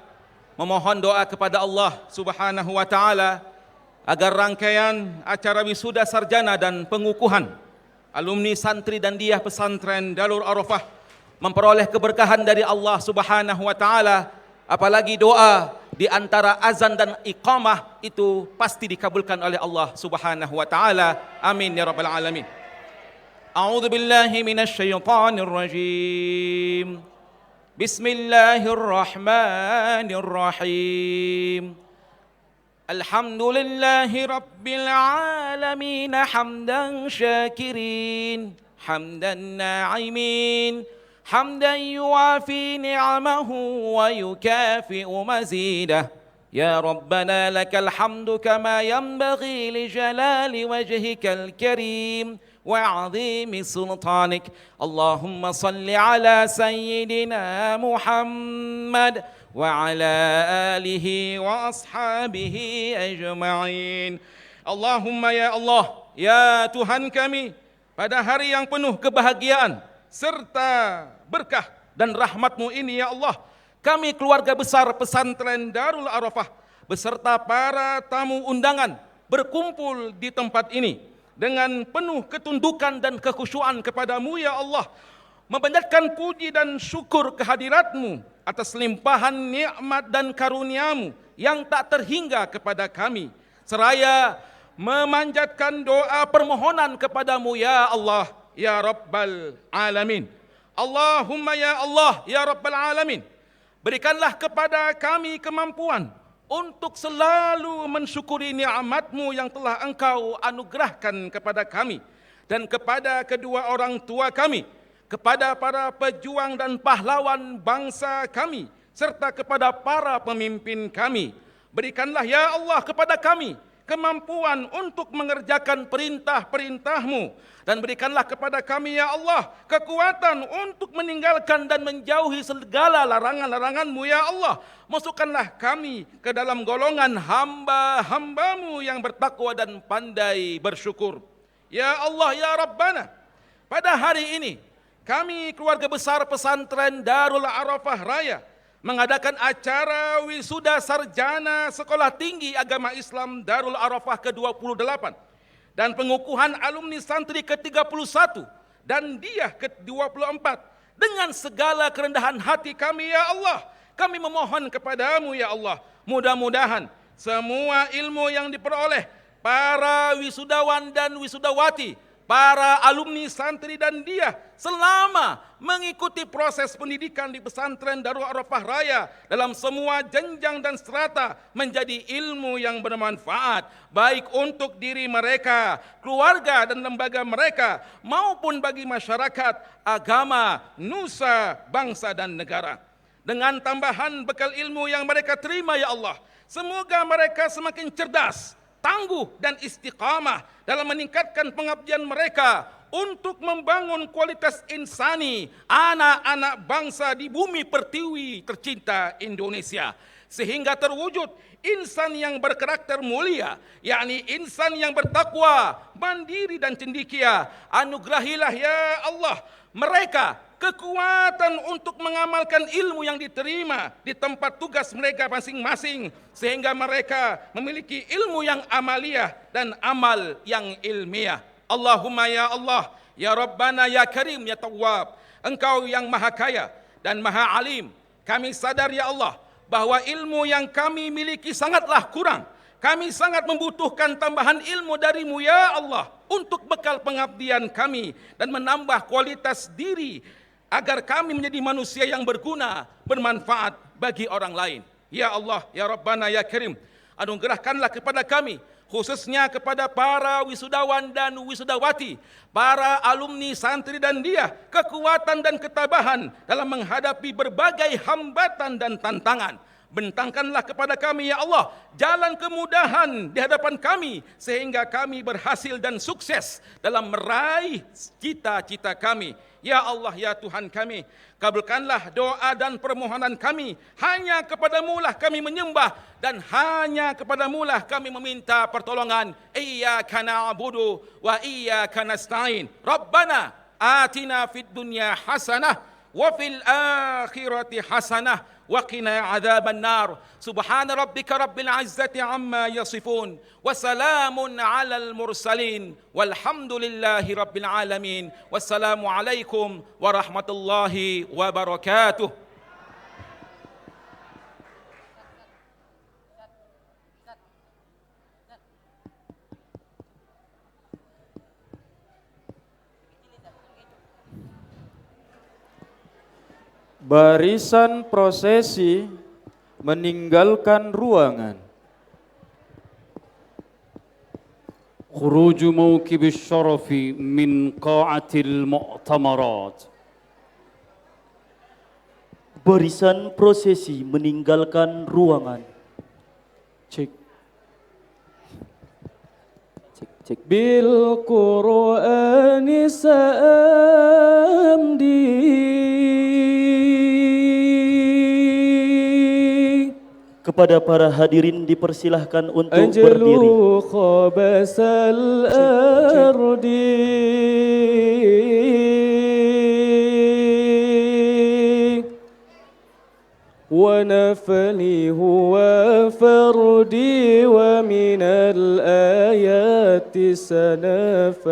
memohon doa kepada Allah Subhanahu wa taala agar rangkaian acara wisuda sarjana dan pengukuhan alumni santri dan diyah pesantren Darul Arafah memperoleh keberkahan dari Allah Subhanahu wa taala. Apalagi doa di antara azan dan iqamah itu pasti dikabulkan oleh Allah Subhanahu wa taala. Amin ya rabbal alamin. A'udzu billahi minasyaitonir rajim. Bismillahirrahmanirrahim. Alhamdulillahi rabbil alamin hamdan syakirin hamdan na'imin hamdan yuwafi ni'amahu wa yukafi'u mazidah. Ya Rabbana lakal hamdu kama yanbaghi li jalali wajhikal karim وعظيم سلطانك. اللهم صل على سيدنا محمد وعلى آله وأصحابه أجمعين. اللهم ya Allah, ya Tuhan kami, pada hari yang penuh kebahagiaan serta berkah dan rahmat-Mu ini ya Allah, kami keluarga besar pesantren Darul Arafah beserta para tamu undangan berkumpul di tempat ini dengan penuh ketundukan dan kekhusyuan kepadamu ya Allah, memanjatkan puji dan syukur kehadirat-Mu atas limpahan nikmat dan karunia-Mu yang tak terhingga kepada kami, seraya memanjatkan doa permohonan kepadamu ya Allah ya Rabbal Alamin. Allahumma ya Allah ya Rabbal Alamin, berikanlah kepada kami kemampuan untuk selalu mensyukuri nikmat-Mu yang telah Engkau anugerahkan kepada kami dan kepada kedua orang tua kami, kepada para pejuang dan pahlawan bangsa kami, serta kepada para pemimpin kami. Berikanlah ya Allah kepada kami kemampuan untuk mengerjakan perintah-perintah-Mu, dan berikanlah kepada kami ya Allah kekuatan untuk meninggalkan dan menjauhi segala larangan-larangan-Mu ya Allah. Masukkanlah kami ke dalam golongan hamba-hamba-Mu yang bertakwa dan pandai bersyukur. Ya Allah ya Rabbana, pada hari ini kami keluarga besar pesantren Darul Arafah Raya mengadakan acara wisuda sarjana Sekolah Tinggi Agama Islam Darul Arafah ke-28 dan pengukuhan alumni santri ke-31 dan diyah ke-24. Dengan segala kerendahan hati kami ya Allah, kami memohon kepadamu ya Allah, mudah-mudahan semua ilmu yang diperoleh para wisudawan dan wisudawati para alumni santri dan dia selama mengikuti proses pendidikan di pesantren Darul Arafah Raya dalam semua jenjang dan strata menjadi ilmu yang bermanfaat baik untuk diri mereka, keluarga dan lembaga mereka maupun bagi masyarakat, agama, nusa, bangsa dan negara. Dengan tambahan bekal ilmu yang mereka terima ya Allah, semoga mereka semakin cerdas, tangguh dan istiqamah dalam meningkatkan pengabdian mereka untuk membangun kualitas insani anak-anak bangsa di bumi pertiwi tercinta Indonesia, sehingga terwujud insan yang berkarakter mulia, yakni insan yang bertakwa, mandiri dan cendekia. Anugerahilah ya Allah mereka kekuatan untuk mengamalkan ilmu yang diterima di tempat tugas mereka masing-masing, sehingga mereka memiliki ilmu yang amaliyah dan amal yang ilmiah. Allahumma ya Allah, ya Rabbana ya Karim ya Tawwab, Engkau yang maha kaya dan maha alim. Kami sadar ya Allah bahwa ilmu yang kami miliki sangatlah kurang. Kami sangat membutuhkan tambahan ilmu darimu ya Allah untuk bekal pengabdian kami dan menambah kualitas diri agar kami menjadi manusia yang berguna, bermanfaat bagi orang lain. Ya Allah, ya Rabbana, ya Karim, anugerahkanlah kepada kami, khususnya kepada para wisudawan dan wisudawati, para alumni santri dan dia, kekuatan dan ketabahan dalam menghadapi berbagai hambatan dan tantangan. Bentangkanlah kepada kami ya Allah jalan kemudahan di hadapan kami, sehingga kami berhasil dan sukses dalam meraih cita-cita kami. Ya Allah, ya Tuhan kami, kabulkanlah doa dan permohonan kami. Hanya kepadamu lah kami menyembah dan hanya kepadamu lah kami meminta pertolongan. Iyyaka na'budu wa iyyaka nasta'in. Rabbana atina fid dunya hasanah wa fil akhirati hasanah wa qina adzaban nar. Subhana rabbika rabbil izzati amma yasifun wa salamun alal mursalin walhamdulillahi rabbil alamin. Wassalamu alaikum warahmatullahi wabarakatuh. Barisan prosesi meninggalkan ruangan. خروج موكب الشرف من قاعة المؤتمرات. Barisan prosesi meninggalkan ruangan. Cek. Cek. Bil Qur'ani sa'amdi. Kepada para hadirin dipersilahkan untuk berdiri. Khabasal ardi wa nafli huwa fardi wa minal ayati sanafaidi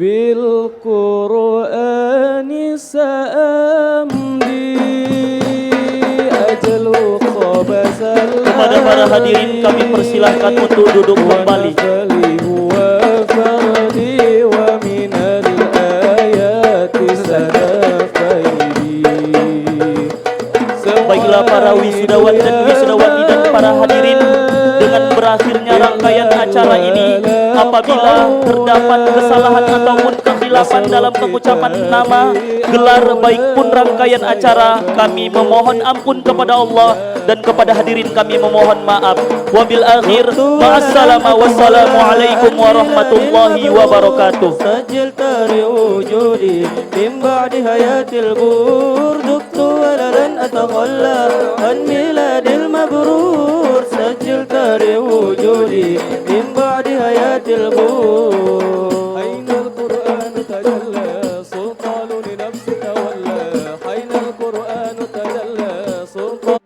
bil Qur'ani sa'amdi ajlu khabasal. Kepada para hadirin kami persilahkan untuk duduk kembali. Baiklah para wisudawan dan wisudawati dan para hadirin, dengan berakhirnya rangkaian acara ini, apabila terdapat kesalahan ataupun kekhilafan dalam pengucapan nama, gelar, baik pun rangkaian acara, kami memohon ampun kepada Allah dan kepada hadirin kami memohon maaf. Wabil akhir, ma'assalama wassalamu alaikum warahmatullahi wabarakatuh. سجل تاريخ وجودي من بعد حياة البور دبت ولن أتخلى عن ميلاد المبرور سجل تاريخ وجودي من بعد حياة البور أين القرآن تجلى سلطان لنفسك ولا أين القرآن تجلى سلطان.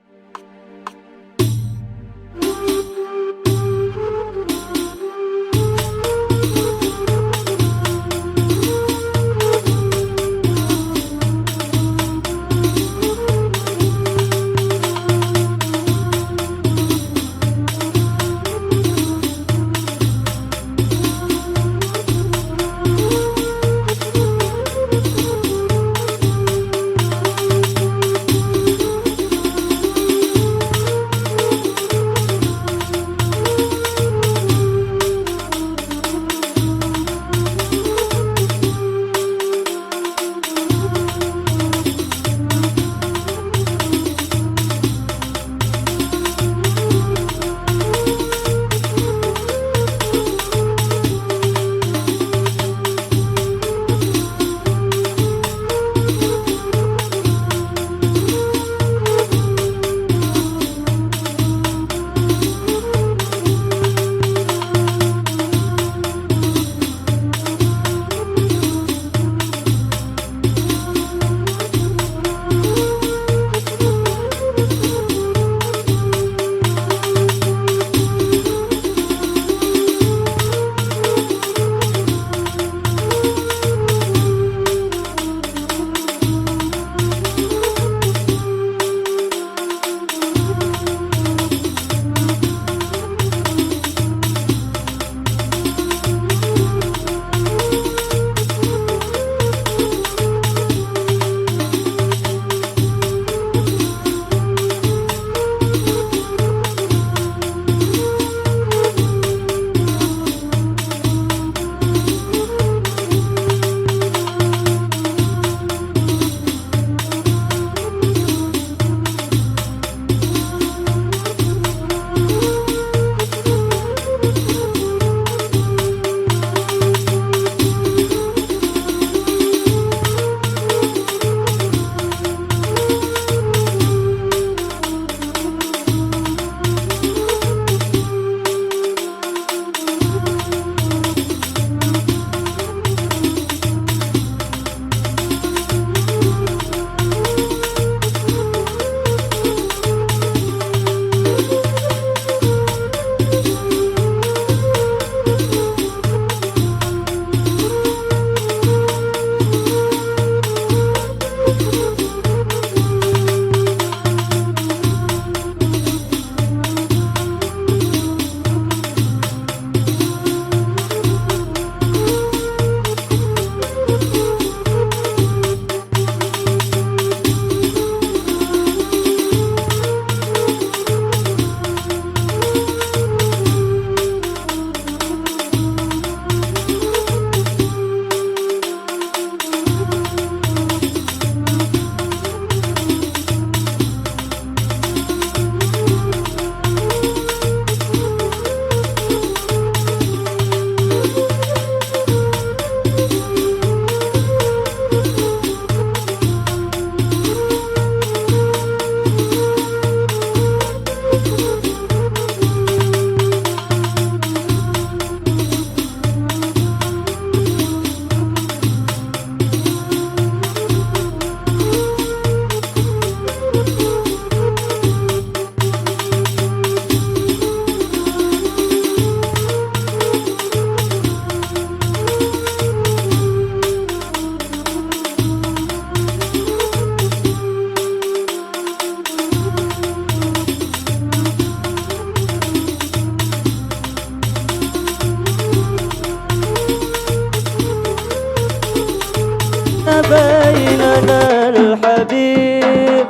معنا الحبيب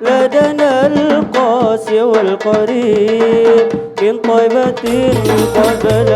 لدنا القاسي والقريب من طيبة قبل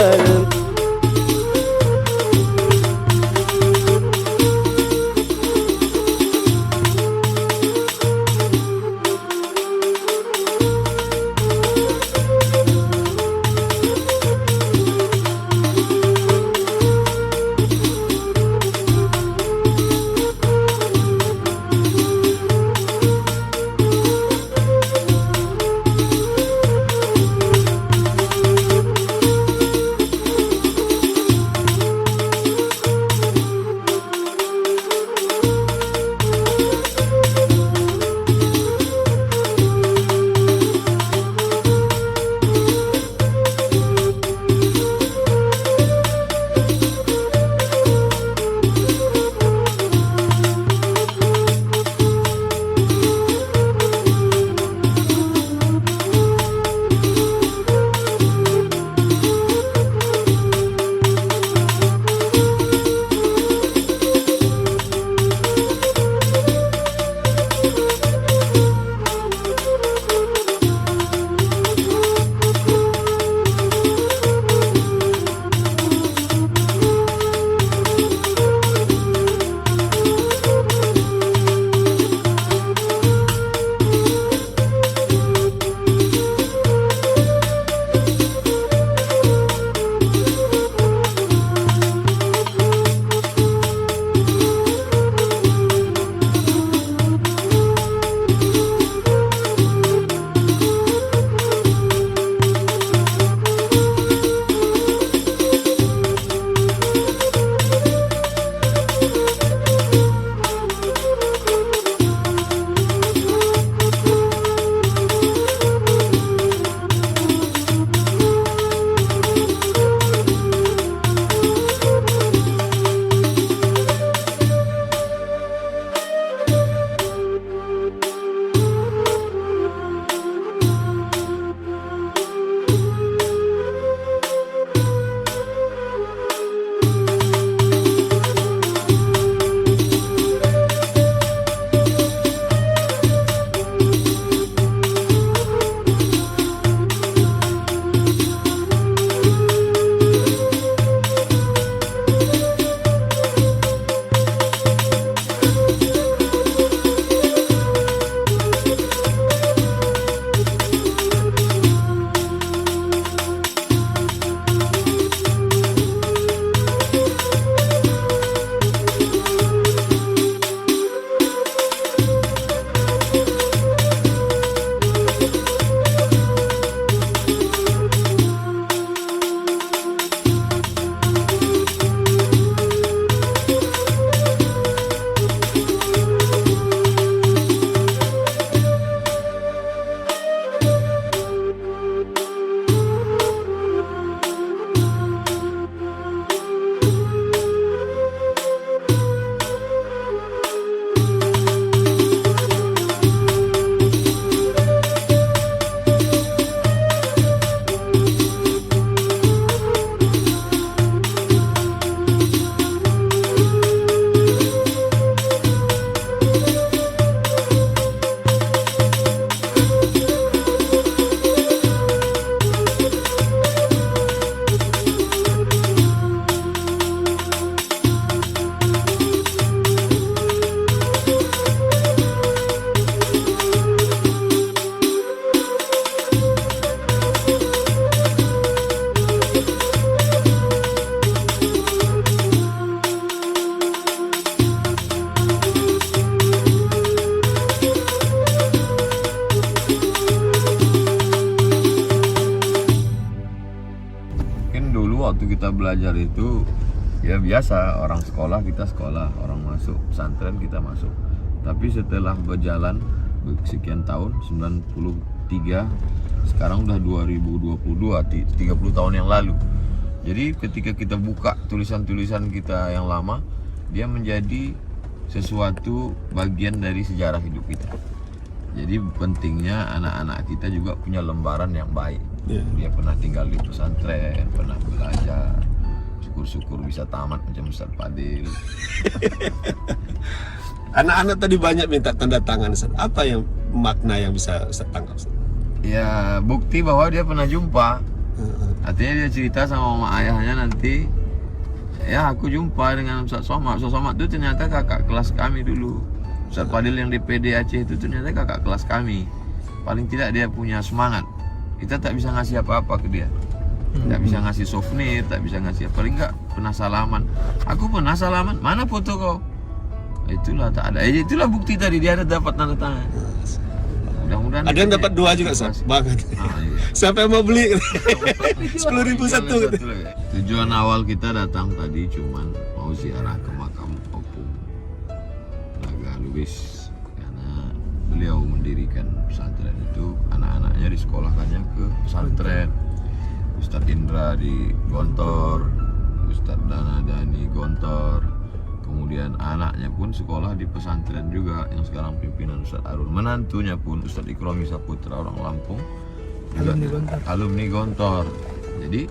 waktu kita belajar itu ya biasa, orang sekolah kita sekolah, orang masuk pesantren kita masuk. Tapi setelah berjalan sekian tahun, 93, sekarang udah 2022, 30 tahun yang lalu. Jadi ketika kita buka tulisan-tulisan kita yang lama, dia menjadi sesuatu bagian dari sejarah hidup kita. Jadi pentingnya anak-anak kita juga punya lembaran yang baik. Dia pernah tinggal di pesantren, pernah belajar. Syukur-syukur bisa tamat macam Ustaz Fadil. Anak-anak tadi banyak minta tanda tangan, Ustaz. Apa yang makna yang bisa Ustaz tangkap, Ustaz? Ya bukti bahwa dia pernah jumpa. Artinya dia cerita sama mama ayahnya nanti, ya aku jumpa dengan Ustaz Somad. Ustaz Somad itu ternyata kakak kelas kami dulu. Ustaz Fadil yang DPD Aceh itu ternyata kakak kelas kami. Paling tidak dia punya semangat. Kita tak bisa ngasih apa-apa ke dia. Tak bisa ngasih souvenir, tak bisa ngasih apa. Paling enggak pernah salaman. Aku pernah salaman, mana foto kau? Itulah tak ada. Itulah bukti tadi dia ada dapat tanda tangan. Mudah-mudahan ada yang dapat 2 juga, Ustaz. Banget. Siapa yang mau beli? 10.000 satu. Tujuan awal kita datang tadi cuman mau ziarah ke makam Opung Naga Lubis, karena beliau mendirikan pesantren itu, anak-anaknya disekolahkannya ke pesantren. Ustadz Indra di Gontor, Ustadz Dana Dani Gontor, kemudian anaknya pun sekolah di pesantren juga yang sekarang pimpinan Ustadz Arun. Menantunya pun Ustadz Ikromi Saputra orang Lampung, alumni Gontor. Jadi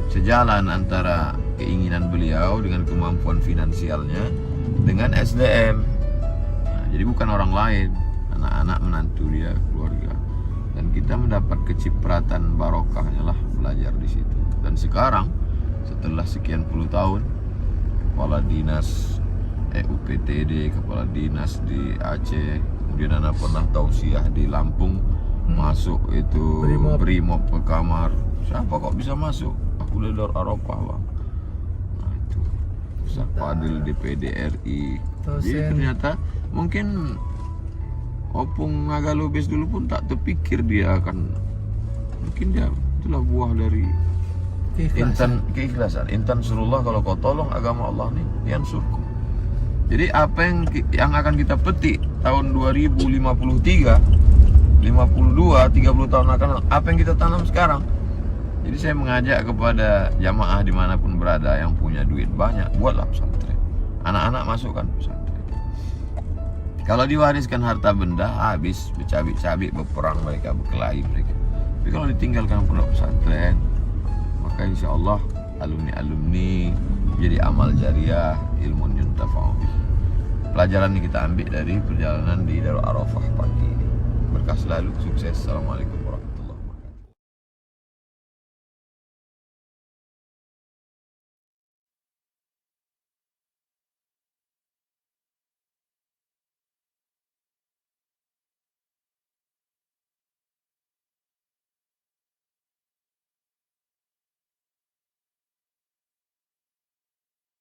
sejalan antara keinginan beliau dengan kemampuan finansialnya dengan SDM. Nah, jadi bukan orang lain, anak-anak menantu dia, keluarga. Dan kita mendapat kecipratan barokahnya lah belajar di situ. Dan sekarang setelah sekian puluh tahun, kepala dinas UPTD, kepala dinas di Aceh, kemudian anak pernah tausiah di Lampung, masuk itu Brimob ke kamar. Siapa kok bisa masuk? Aku dari Dar Arafah, Bang. Nah itu Ustaz Fadil DPD RI. Jadi ternyata mungkin Opung Naga Lubis dulu pun tak terpikir dia akan, mungkin dia itulah buah dari keikhlasan. Intan surullah, kalau kau tolong agama Allah nih, yansurkum. Jadi apa yang akan kita petik tahun 2053, 52, 30 tahun akan, apa yang kita tanam sekarang. Jadi saya mengajak kepada jamaah dimanapun berada yang punya duit banyak, buatlah pesantren. Anak-anak masukkan pesantren. Kalau diwariskan harta benda, habis bercabik-cabik, berperang mereka, berkelahi mereka. Tapi kalau ditinggalkan pondok pesantren, maka insya Allah alumni-alumni jadi amal jariah, ilmu yuntafa'u bih. Pelajaran yang kita ambil dari perjalanan di Darul Arafah pagi ini. Berkah selalu, sukses. Assalamualaikum.